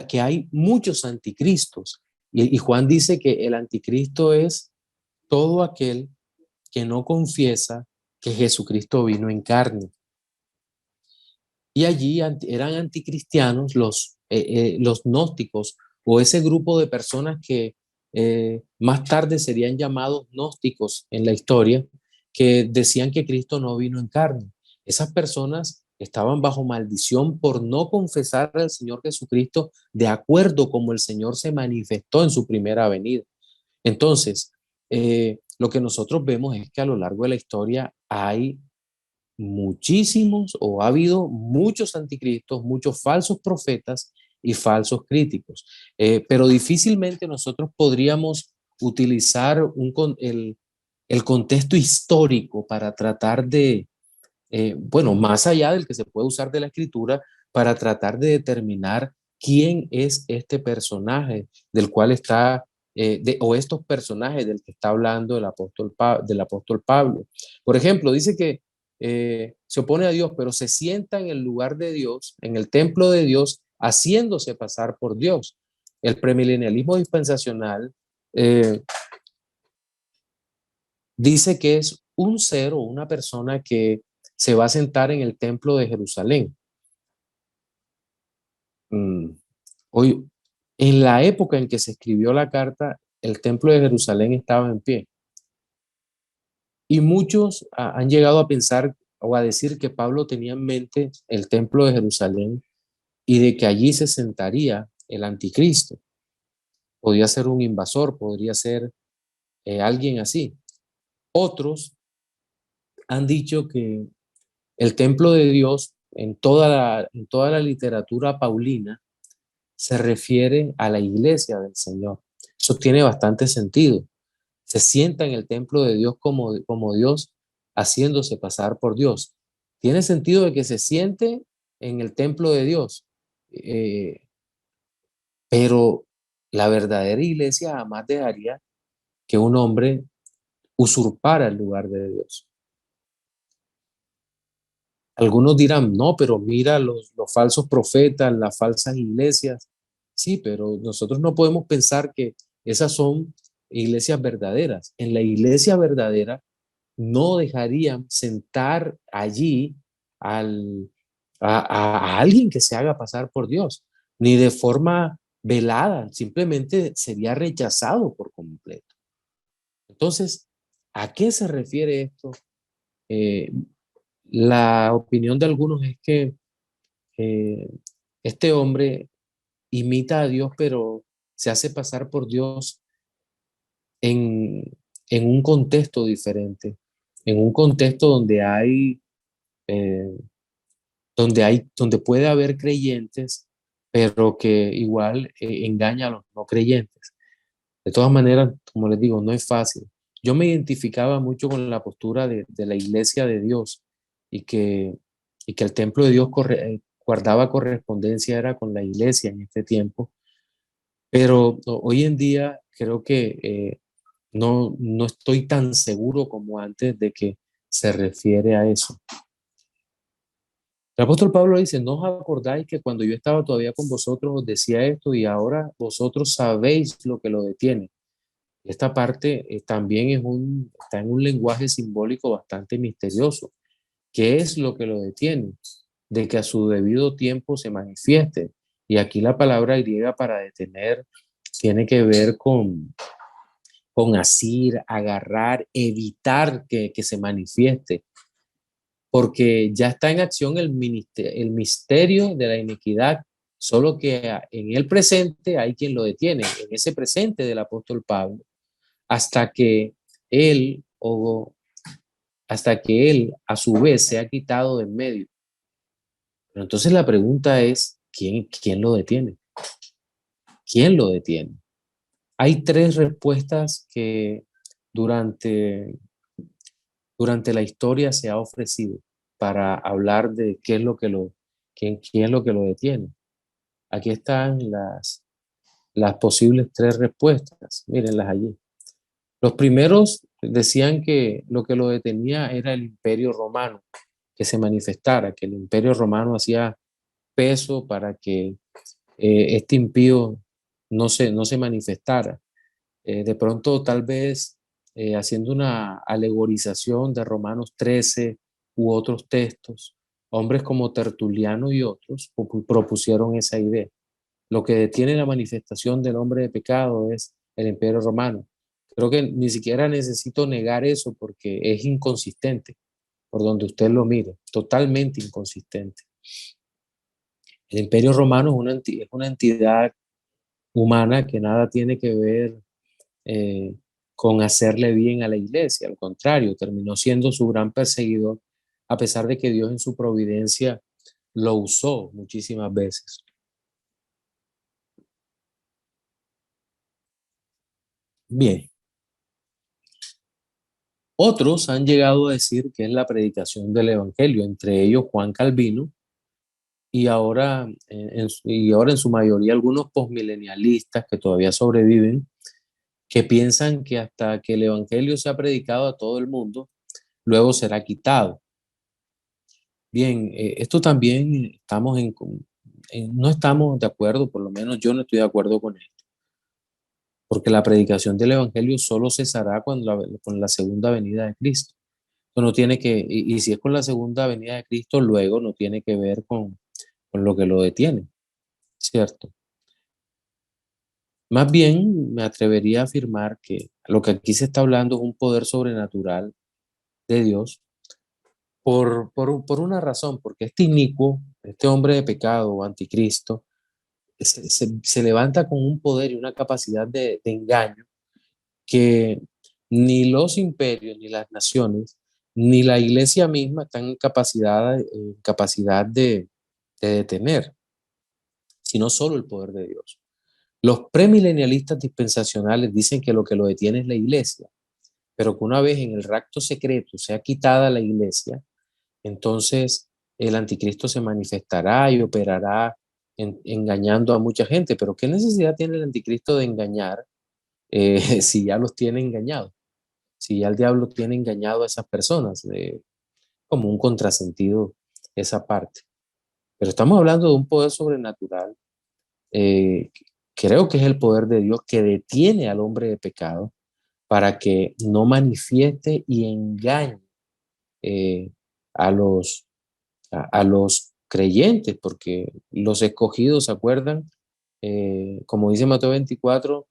que hay muchos anticristos. Y Juan dice que el anticristo es todo aquel que no confiesa que Jesucristo vino en carne. Y allí eran anticristianos los gnósticos o ese grupo de personas que más tarde serían llamados gnósticos en la historia, que decían que Cristo no vino en carne. Esas personas estaban bajo maldición por no confesar al Señor Jesucristo de acuerdo como el Señor se manifestó en su primera venida. Entonces, lo que nosotros vemos es que a lo largo de la historia hay muchísimos o ha habido muchos anticristos, muchos falsos profetas y falsos críticos. Pero difícilmente nosotros podríamos utilizar el contexto histórico para tratar de, bueno, más allá del que se puede usar de la escritura, para tratar de determinar quién es este personaje del cual está, o estos personajes del que está hablando del apóstol Pablo. Por ejemplo, dice que se opone a Dios, pero se sienta en el lugar de Dios, en el templo de Dios, haciéndose pasar por Dios. El premilenialismo dispensacional dice que es un ser o una persona que se va a sentar en el templo de Jerusalén. Hoy, en la época en que se escribió la carta, el templo de Jerusalén estaba en pie. Y muchos han llegado a pensar o a decir que Pablo tenía en mente el templo de Jerusalén y de que allí se sentaría el anticristo. Podría ser un invasor, podría ser alguien así. Otros han dicho que el templo de Dios en toda la literatura paulina se refiere a la iglesia del Señor. Eso tiene bastante sentido. Se sienta en el templo de Dios como Dios, haciéndose pasar por Dios. Tiene sentido de que se siente en el templo de Dios, eh, pero la verdadera iglesia jamás dejaría que un hombre usurpara el lugar de Dios. Algunos dirán, no, pero mira los falsos profetas, las falsas iglesias. Sí, pero nosotros no podemos pensar que esas son iglesias verdaderas. En la iglesia verdadera no dejarían sentar allí al, a alguien que se haga pasar por Dios, ni de forma velada, simplemente sería rechazado por completo. Entonces, ¿a qué se refiere esto? Eh, la opinión de algunos es que eh, este hombre imita a Dios, pero se hace pasar por Dios en, en un contexto diferente, en un contexto eh, donde puede haber creyentes, pero que igual engaña a los no creyentes. De todas maneras, como les digo, no es fácil. Yo me identificaba mucho con la postura de la iglesia de Dios y que el templo de Dios guardaba correspondencia era con la iglesia en este tiempo, pero hoy en día creo que no estoy tan seguro como antes de que se refiere a eso. El apóstol Pablo dice, ¿no os acordáis que cuando yo estaba todavía con vosotros os decía esto y ahora vosotros sabéis lo que lo detiene? Esta parte también está en un lenguaje simbólico bastante misterioso. ¿Qué es lo que lo detiene? De que a su debido tiempo se manifieste. Y aquí la palabra griega para detener tiene que ver con asir, agarrar, evitar que se manifieste, porque ya está en acción el misterio de la iniquidad, solo que en el presente hay quien lo detiene, en ese presente del apóstol Pablo, hasta que él hasta que él a su vez se ha quitado de en medio. Pero entonces la pregunta es, ¿quién lo detiene? ¿Quién lo detiene? Hay tres respuestas que durante, durante la historia se ha ofrecido para hablar de quién es lo que lo detiene. Aquí están las posibles tres respuestas. Mírenlas allí. Los primeros decían que lo que lo detenía era el Imperio Romano, que se manifestara, que el Imperio Romano hacía peso para que este impío no se manifestara. De pronto, tal vez haciendo una alegorización de Romanos 13 u otros textos, hombres como Tertuliano y otros propusieron esa idea. Lo que detiene la manifestación del hombre de pecado es el Imperio Romano. Creo que ni siquiera necesito negar eso porque es inconsistente, por donde usted lo mire, totalmente inconsistente. El Imperio Romano es una entidad humana que nada tiene que ver eh, con hacerle bien a la iglesia, al contrario, terminó siendo su gran perseguidor, a pesar de que Dios en su providencia lo usó muchísimas veces. Bien, otros han llegado a decir que es la predicación del Evangelio, entre ellos Juan Calvino, y ahora en su mayoría algunos posmilenialistas que todavía sobreviven, que piensan que hasta que el Evangelio sea predicado a todo el mundo, luego será quitado. Bien, esto también no estamos de acuerdo, por lo menos yo no estoy de acuerdo con esto, porque la predicación del Evangelio solo cesará con la segunda venida de Cristo. Esto no tiene y si es con la segunda venida de Cristo, luego no tiene que ver con lo que lo detiene, ¿cierto? Más bien me atrevería a afirmar que lo que aquí se está hablando es un poder sobrenatural de Dios por una razón, porque este inicuo, este hombre de pecado o anticristo, se levanta con un poder y una capacidad de engaño que ni los imperios, ni las naciones, ni la iglesia misma están en capacidad de detener, sino solo el poder de Dios. Los premilenialistas dispensacionales dicen que lo que lo detiene es la iglesia, pero que una vez en el rapto secreto sea quitada la iglesia, entonces el anticristo se manifestará y operará engañando a mucha gente. Pero ¿qué necesidad tiene el anticristo de engañar si ya los tiene engañados? Si ya el diablo tiene engañado a esas personas, como un contrasentido esa parte. Pero estamos hablando de un poder sobrenatural. eh, Creo que es el poder de Dios que detiene al hombre de pecado para que no manifieste y engañe eh, a a los creyentes, porque los escogidos, ¿se acuerdan? Como dice Mateo 24,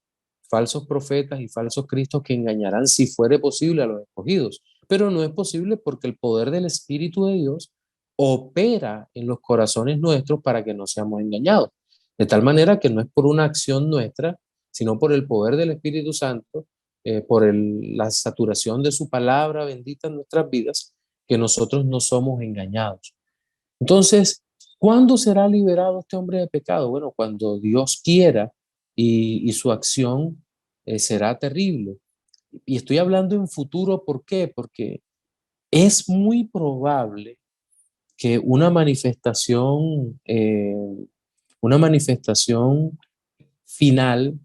falsos profetas y falsos cristos que engañarán si fuere posible a los escogidos, pero no es posible porque el poder del Espíritu de Dios opera en los corazones nuestros para que no seamos engañados. De tal manera que no es por una acción nuestra, sino por el poder del Espíritu Santo, la saturación de su palabra bendita en nuestras vidas, que nosotros no somos engañados. Entonces, ¿cuándo será liberado este hombre de pecado? Bueno, cuando Dios quiera y su acción será terrible. Y estoy hablando en futuro, ¿por qué? Porque es muy probable que una manifestación final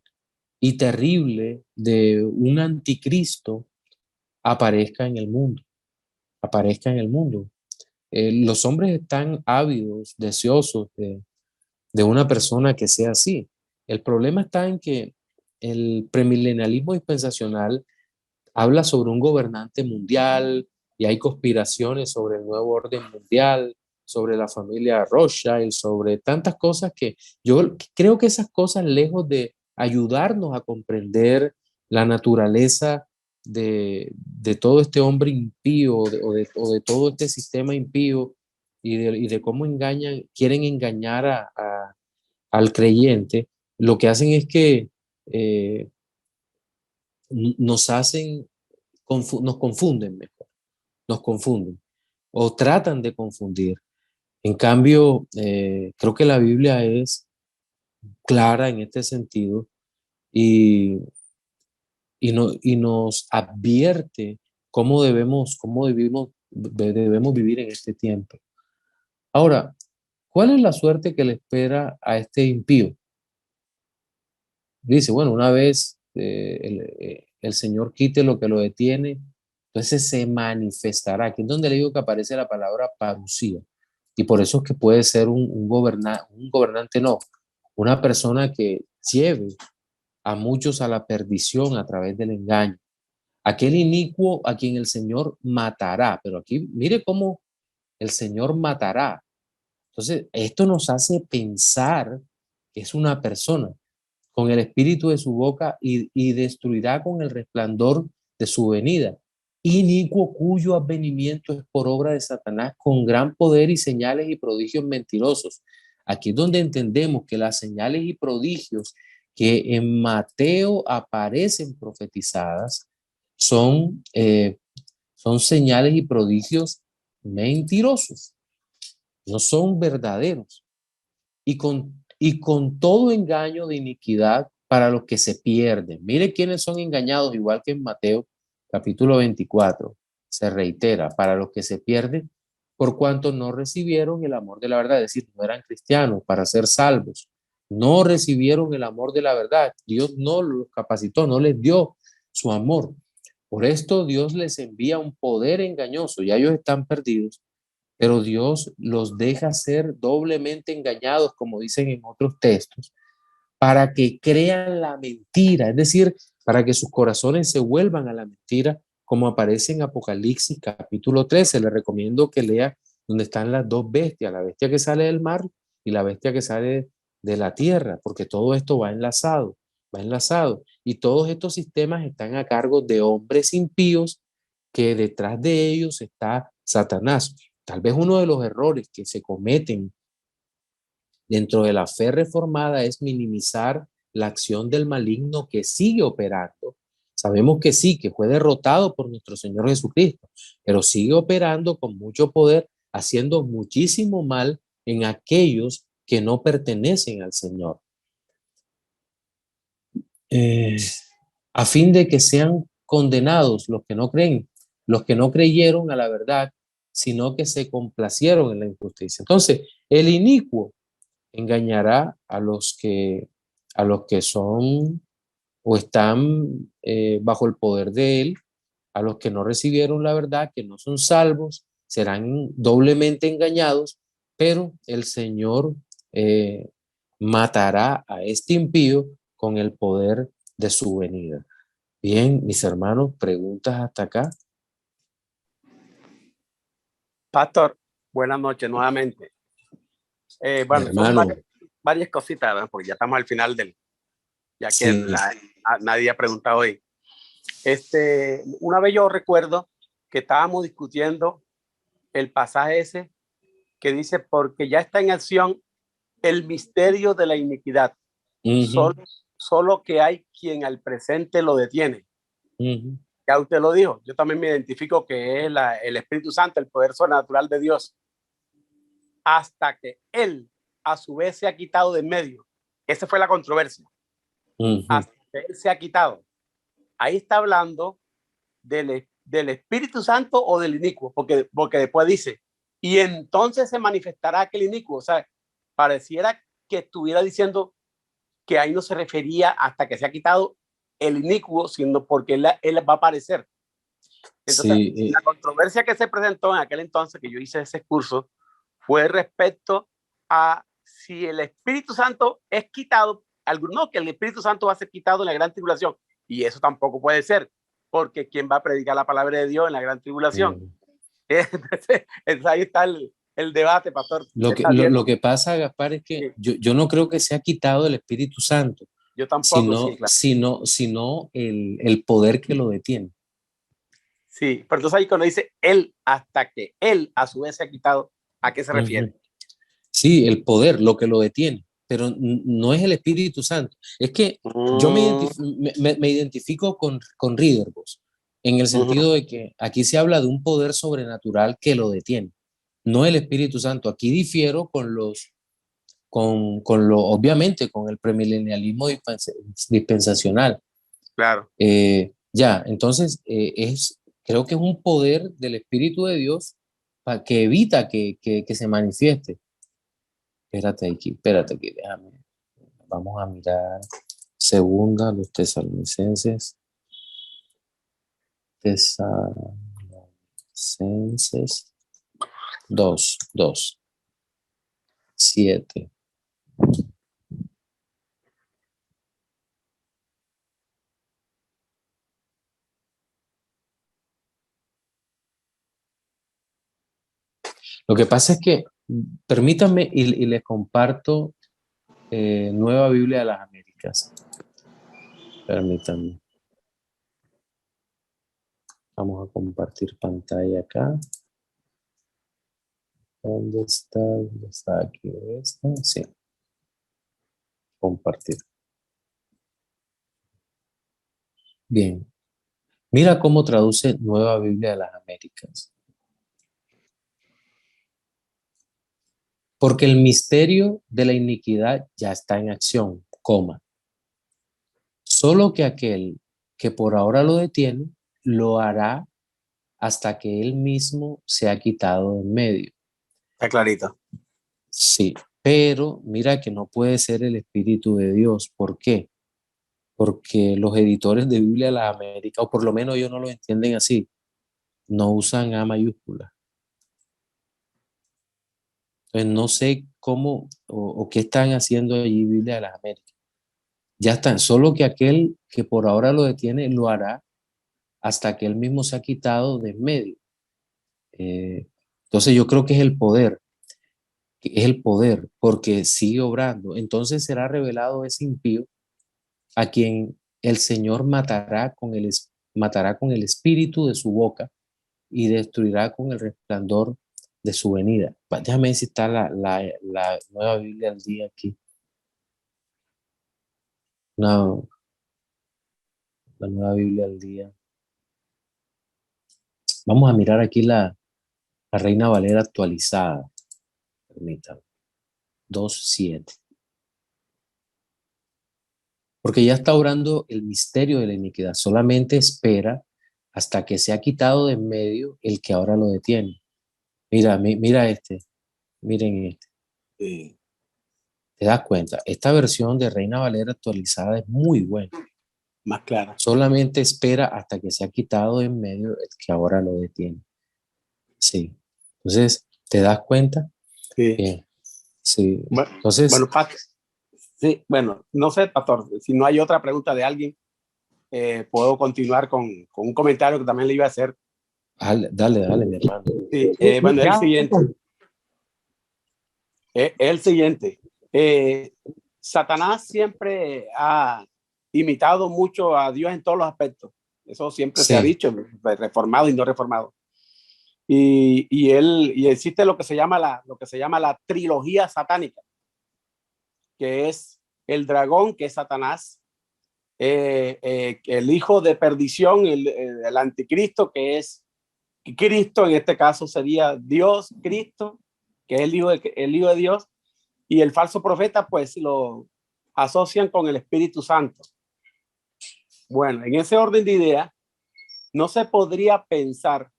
y terrible de un anticristo aparezca en el mundo, aparezca en el mundo. Los hombres están ávidos, deseosos de una persona que sea así. El problema está en que el premilenialismo dispensacional habla sobre un gobernante mundial y hay conspiraciones sobre el nuevo orden mundial, sobre la familia Rothschild, sobre tantas cosas que yo creo que esas cosas, lejos de ayudarnos a comprender la naturaleza de todo este hombre impío o de todo este sistema impío y de cómo quieren engañar al creyente, lo que hacen es que eh, nos hacen nos confunden mejor, nos confunden o tratan de confundir. En cambio, creo que la Biblia es clara en este sentido y, y nos advierte debemos vivir en este tiempo. Ahora, ¿cuál es la suerte que le espera a este impío? Dice, bueno, una vez el Señor quite lo que lo detiene, entonces se manifestará. Aquí es donde le digo que aparece la palabra parucía. Y por eso es que puede ser un gobernante, no, una persona que lleve a muchos a la perdición a través del engaño. Aquel inicuo a quien el Señor matará. Pero aquí, mire cómo el Señor matará. Entonces, esto nos hace pensar que es una persona con el espíritu de su boca y destruirá con el resplandor de su venida. Inicuo cuyo advenimiento es por obra de Satanás con gran poder y señales y prodigios mentirosos. Aquí es donde entendemos que las señales y prodigios que en Mateo aparecen profetizadas son señales y prodigios mentirosos, no son verdaderos y con todo engaño de iniquidad para los que se pierden. Mire quiénes son engañados, igual que en Mateo capítulo 24, se reitera, para los que se pierden, por cuanto no recibieron el amor de la verdad, es decir, no eran cristianos para ser salvos, no recibieron el amor de la verdad, Dios no los capacitó, no les dio su amor. Por esto Dios les envía un poder engañoso, ya ellos están perdidos, pero Dios los deja ser doblemente engañados, como dicen en otros textos, para que crean la mentira, es decir, para que sus corazones se vuelvan a la mentira, como aparece en Apocalipsis capítulo 13. Le recomiendo que lea donde están las dos bestias, la bestia que sale del mar y la bestia que sale de la tierra, porque todo esto va enlazado, va enlazado. Y todos estos sistemas están a cargo de hombres impíos que detrás de ellos está Satanás. Tal vez uno de los errores que se cometen dentro de la fe reformada es minimizar la acción del maligno que sigue operando. Sabemos que sí, que fue derrotado por nuestro Señor Jesucristo, pero sigue operando con mucho poder, haciendo muchísimo mal en aquellos que no pertenecen al Señor. Eh, a fin de que sean condenados los que no creen, los que no creyeron a la verdad, sino que se complacieron en la injusticia. Entonces, el inicuo engañará a los que son o están bajo el poder de él, a los que no recibieron la verdad, que no son salvos, serán doblemente engañados, pero el Señor eh, matará a este impío con el poder de su venida. Bien, mis hermanos, preguntas hasta acá. Pastor, buenas noches nuevamente. Bueno, son varias cositas, ¿verdad? Porque ya estamos al final ya que sí. Nadie ha preguntado hoy. Una vez yo recuerdo que estábamos discutiendo el pasaje ese que dice, porque ya está en acción el misterio de la iniquidad. Solo que hay quien al presente lo detiene. Ya usted lo dijo, yo también me identifico que es el Espíritu Santo, el poder sobrenatural de Dios. hasta que él a su vez se ha quitado de en medio. Esa fue la controversia. Hasta que él se ha quitado. Ahí está hablando del Espíritu Santo o del inicuo, porque después dice, y entonces se manifestará aquel inicuo. O sea, pareciera que estuviera diciendo que ahí no se refería hasta que se ha quitado el inicuo, sino porque él va a aparecer. Entonces, sí, la controversia que se presentó en aquel entonces, que yo hice ese curso, fue respecto a si el Espíritu Santo es quitado, no, que el Espíritu Santo va a ser quitado en la gran tribulación, y eso tampoco puede ser, porque ¿quién va a predicar la palabra de Dios en la gran tribulación? Entonces, ahí está el debate, pastor. Lo que pasa, Gaspar, es que sí, yo no creo que se ha quitado el Espíritu Santo. Yo tampoco, sí, claro. sino el poder que lo detiene. Sí, pero entonces ahí cuando dice él, hasta que él a su vez se ha quitado, ¿a qué se refiere? Sí, el poder, lo que lo detiene, pero no es el Espíritu Santo. Es que yo me identifico con Ridderbos, en el sentido de que aquí se habla de un poder sobrenatural que lo detiene, no el Espíritu Santo. Aquí difiero obviamente, con el premilenialismo dispensacional. Claro. Entonces, creo que es un poder del Espíritu de Dios que evita que se manifieste. Espérate aquí, déjame. Vamos a mirar segunda los Tesalonicenses. Tesalonicenses 2:7. Lo que pasa es que, permítanme y les comparto Nueva Biblia de las Américas. Permítanme. Vamos a compartir pantalla acá. ¿Dónde está? ¿Dónde está? Aquí. ¿Esta? Sí. Compartir. Bien. Mira cómo traduce Nueva Biblia de las Américas. Porque el misterio de la iniquidad ya está en acción, coma. Solo que aquel que por ahora lo detiene, lo hará hasta que él mismo se ha quitado de en medio. Está clarito. Sí, pero mira que no puede ser el Espíritu de Dios. ¿Por qué? Porque los editores de Biblia de las Américas, o por lo menos ellos no lo entienden así, no usan A mayúscula. Entonces no sé cómo o qué están haciendo allí Biblia de las Américas. Ya están, solo que aquel que por ahora lo detiene lo hará hasta que él mismo se ha quitado de en medio. Entonces yo creo que es el poder, porque sigue obrando. Entonces será revelado ese impío a quien el Señor matará con el espíritu de su boca y destruirá con el resplandor de su venida. Déjame ver si está la Nueva Biblia al día aquí. No, la Nueva Biblia al día. Vamos a mirar aquí la Reina Valera actualizada. Permítame. 2:7. Porque ya está obrando el misterio de la iniquidad. Solamente espera hasta que se ha quitado de en medio el que ahora lo detiene. Mira este. Miren este. Sí. ¿Te das cuenta? Esta versión de Reina Valera actualizada es muy buena. Más clara. Solamente espera hasta que se ha quitado de en medio el que ahora lo detiene. Sí. Entonces, ¿te das cuenta? Sí. Bien. Sí. Bueno, Entonces. Bueno, sí, bueno, no sé, pastor, si no hay otra pregunta de alguien, puedo continuar con un comentario que también le iba a hacer. Dale, mi hermano. Sí, bueno, el siguiente. Satanás siempre ha imitado mucho a Dios en todos los aspectos. Eso siempre se ha dicho, reformado y no reformado. Y existe lo que se llama la trilogía satánica, que es el dragón, que es Satanás, el hijo de perdición, el anticristo, que es Cristo, en este caso sería Dios, Cristo, que es el hijo de Dios, y el falso profeta pues lo asocian con el Espíritu Santo. Bueno, en ese orden de ideas, no se podría pensar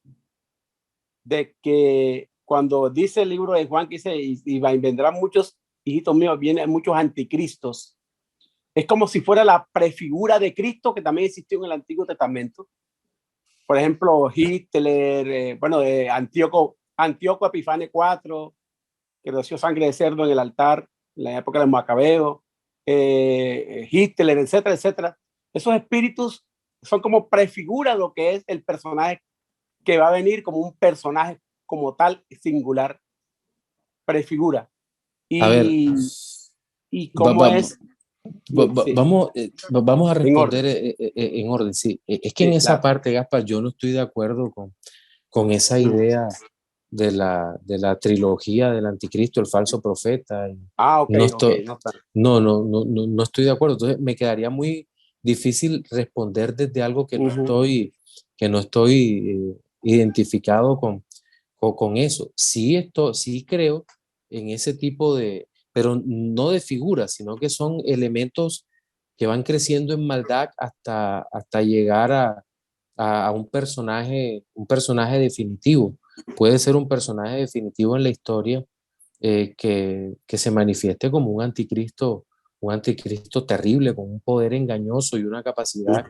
de que cuando dice el libro de Juan que dice, y vendrán muchos hijitos míos, vienen muchos anticristos, es como si fuera la prefigura de Cristo que también existió en el Antiguo Testamento. Por ejemplo, Hitler, Antíoco Epifane IV, que roció sangre de cerdo en el altar en la época de Macabeo, Hitler, etcétera, etcétera. Esos espíritus son como prefigura lo que es el personaje que va a venir, como un personaje como tal singular, prefigura. A ver, Y cómo es. Sí, vamos a en orden. responder en orden. Sí, es que en Sí, esa claro. parte, Gaspar, yo no estoy de acuerdo con esa idea de la trilogía del anticristo, el falso profeta. Ok, No ok. estoy, No está. no estoy de acuerdo. Entonces me quedaría muy difícil responder desde algo que no estoy identificado con eso. Sí creo en ese tipo de, pero no de figuras, sino que son elementos que van creciendo en maldad hasta llegar a un personaje definitivo. Puede ser un personaje definitivo en la historia que se manifieste como un anticristo terrible, con un poder engañoso y una capacidad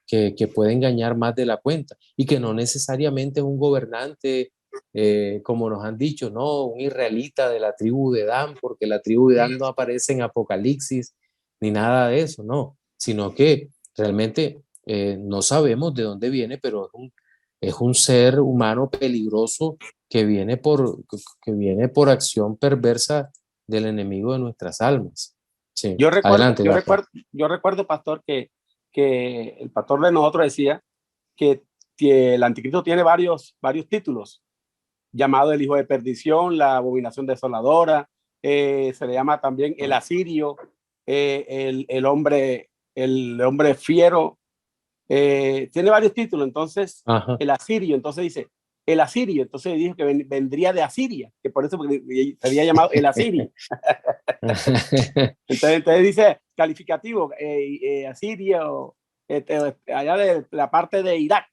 que puede engañar más de la cuenta y que no necesariamente es un gobernante, como nos han dicho, no, un israelita de la tribu de Dan, porque la tribu de Dan no aparece en Apocalipsis ni nada de eso, no, sino que realmente no sabemos de dónde viene, pero es un ser humano peligroso que viene por acción perversa del enemigo de nuestras almas. Sí, adelante, Gaspar. Yo recuerdo, pastor, que el pastor de nosotros decía que el anticristo tiene varios títulos, llamado el hijo de perdición, la abominación desoladora, se le llama también el asirio, el hombre fiero, tiene varios títulos. Entonces Ajá. el asirio, entonces dice el asirio, entonces dijo que vendría de Asiria, que por eso se había llamado el asirio. Entonces dice calificativo, asirio, allá de la parte de Irak.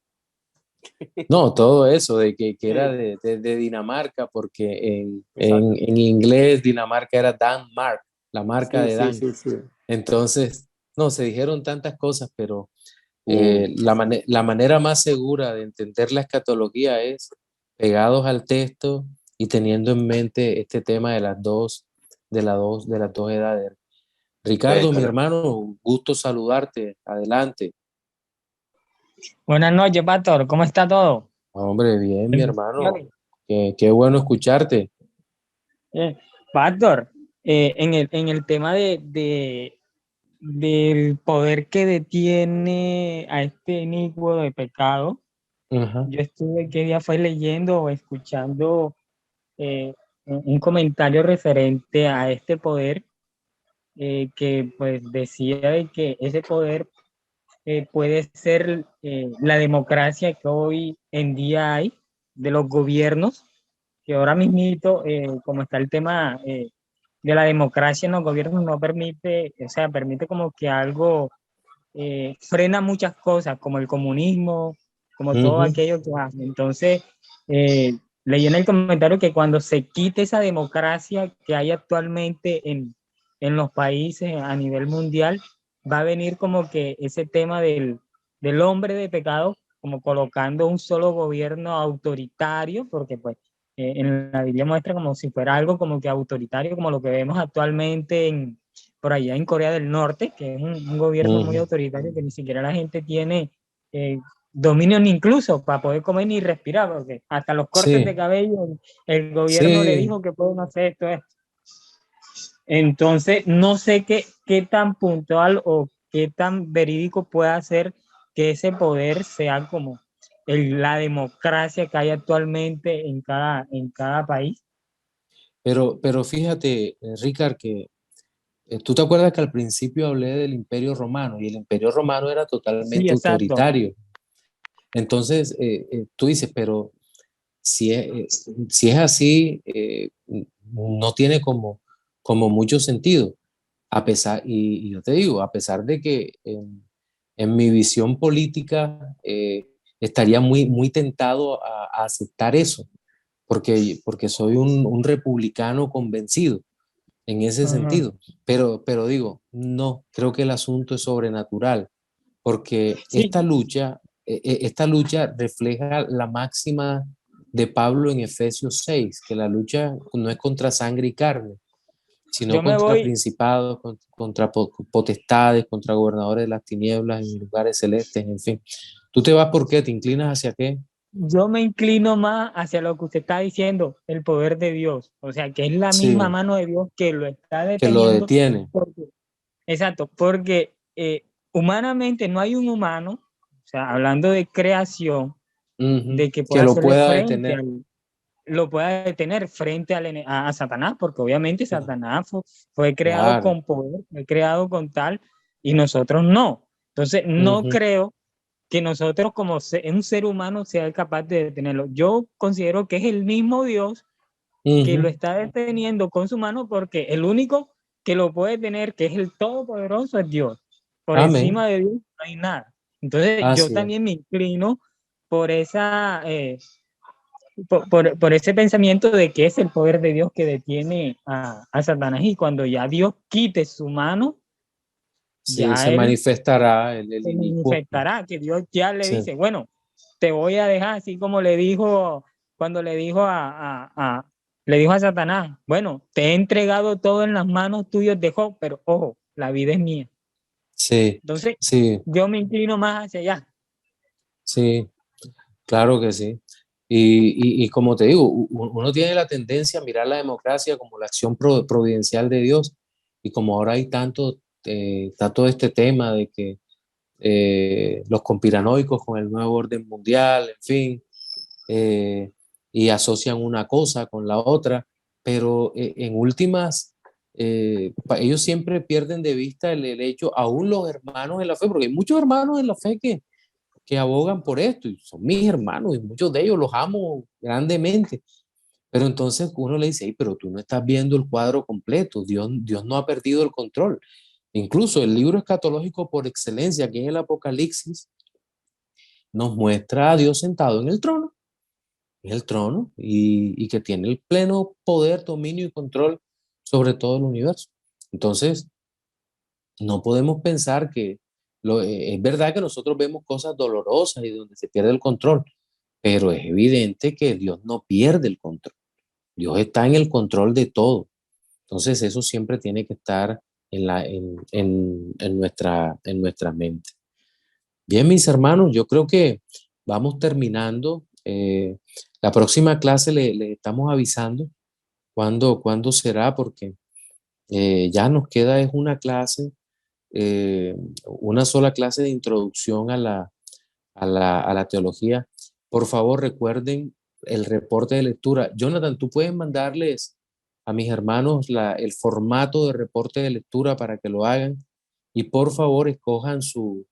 No, todo eso de que era de Dinamarca, porque Exacto. en inglés Dinamarca era Danmark, la marca Sí, de sí, Dan. sí, sí. Entonces, no, se dijeron tantas cosas, pero Mm. la manera más segura de entender la escatología es pegados al texto y teniendo en mente este tema de las dos edades. Ricardo, mi Correcto. hermano, gusto saludarte. Adelante. Buenas noches, Pastor. ¿Cómo está todo? Hombre, bien, mi hermano. Bendiciones. Qué bueno escucharte. Eh, Pastor, en el tema del poder que detiene a este inicuo de pecado, Ajá. yo estuve, ¿qué día fue leyendo o escuchando un comentario referente a este poder que pues decía de que ese poder puede ser la democracia que hoy en día hay de los gobiernos, que ahora mismito, como está el tema de la democracia en los gobiernos, no permite, o sea, permite como que algo frena muchas cosas, como el comunismo, como todo Ujú. aquello que hace. Entonces, leí en el comentario que cuando se quite esa democracia que hay actualmente en los países a nivel mundial, va a venir como que ese tema del hombre de pecado, como colocando un solo gobierno autoritario, porque pues en la Biblia muestra como si fuera algo como que autoritario, como lo que vemos actualmente por allá en Corea del Norte, que es un gobierno muy Ujú. autoritario, que ni siquiera la gente tiene dominio ni incluso para poder comer ni respirar, porque hasta los cortes de Sí, cabello el gobierno le sí, dijo que pueden hacer esto. Entonces, no sé qué tan puntual o qué tan verídico puede ser que ese poder sea como la democracia que hay actualmente en cada país. pero fíjate, Ricard, que tú te acuerdas que al principio hablé del Imperio Romano y el Imperio Romano era Sí, totalmente exacto. autoritario. Entonces, tú dices, pero si es así, no tiene como mucho sentido. Y yo te digo, a pesar de que en mi visión política estaría muy tentado a aceptar eso, porque soy un republicano convencido en ese Ajá. sentido. Pero digo, no, creo que el asunto es sobrenatural, porque Sí, esta lucha refleja la máxima de Pablo en Efesios 6, que la lucha no es contra sangre y carne, sino yo me contra voy, principados, contra potestades, contra gobernadores de las tinieblas en lugares celestes, en fin. ¿Tú te vas por qué? ¿Te inclinas hacia qué? yo me inclino más hacia lo que usted está diciendo, el poder de Dios. O sea, que es la misma Sí, mano de Dios que lo está que lo deteniendo. detiene. Exacto, porque humanamente no hay un humano, o sea, hablando de creación, Ujú. de que Que pueda lo hacerle pueda frente detener. al, lo pueda detener frente a Satanás, porque obviamente Satanás fue creado Claro. con poder, fue creado con tal, y nosotros no. Entonces, no Ujú, creo que nosotros como un ser humano sea capaz de detenerlo. Yo considero que es el mismo Dios que lo ujú. está deteniendo con su mano, porque el único que lo puede tener, que es el Todopoderoso, es Dios. Por Amén. encima de Dios no hay nada. Entonces yo Así es. también me inclino por esa, por ese pensamiento de que es el poder de Dios que detiene a Satanás, y cuando ya Dios quite su mano, Sí, ya se él manifestará el se inicuo. manifestará, que Dios ya le Sí, dice, bueno, te voy a dejar, así como le dijo cuando le dijo a Satanás, bueno, te he entregado todo en las manos tuyas de Job, pero ojo, la vida es mía. sí, Entonces, sí, yo me inclino más hacia allá. sí, claro que sí. Y como te digo, uno tiene la tendencia a mirar la democracia como la acción providencial de Dios. Y como ahora hay está todo este tema de que los conspiranoicos con el nuevo orden mundial, en fin, eh, y asocian una cosa con la otra, pero en últimas, ellos siempre pierden de vista el hecho, aún los hermanos en la fe, porque hay muchos hermanos en la fe que abogan por esto, y son mis hermanos, y muchos de ellos los amo grandemente, pero entonces uno le dice, "Ey, pero tú no estás viendo el cuadro completo, Dios no ha perdido el control". Incluso el libro escatológico por excelencia, que es el Apocalipsis, nos muestra a Dios sentado en el trono y que tiene el pleno poder, dominio y control sobre todo el universo. Entonces, no podemos pensar que es verdad que nosotros vemos cosas dolorosas y donde se pierde el control, pero es evidente que Dios no pierde el control. Dios está en el control de todo. Entonces, eso siempre tiene que estar en nuestra mente. Bien, mis hermanos, yo creo que vamos terminando. La próxima clase le estamos avisando cuándo será, porque ya nos queda es eh, una sola clase de introducción a la teología. Por favor, recuerden el reporte de lectura. Jonathan, tú puedes mandarles a mis hermanos el formato de reporte de lectura para que lo hagan y por favor escojan su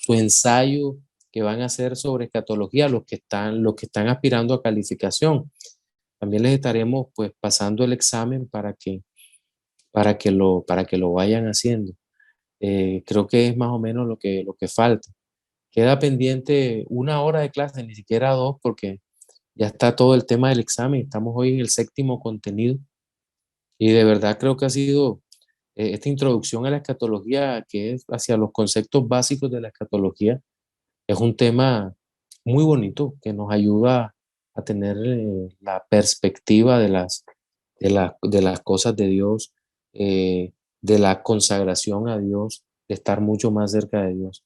ensayo que van a hacer sobre escatología, los que están aspirando a calificación. También les estaremos pues pasando el examen para que lo vayan haciendo. Creo que es más o menos lo que falta. Queda pendiente una hora de clase, ni siquiera dos, porque ya está todo el tema del examen. Estamos hoy en el séptimo contenido y de verdad creo que ha sido esta introducción a la escatología, que es hacia los conceptos básicos de la escatología, es un tema muy bonito que nos ayuda a tener la perspectiva de las cosas de Dios, de la consagración a Dios, de estar mucho más cerca de Dios.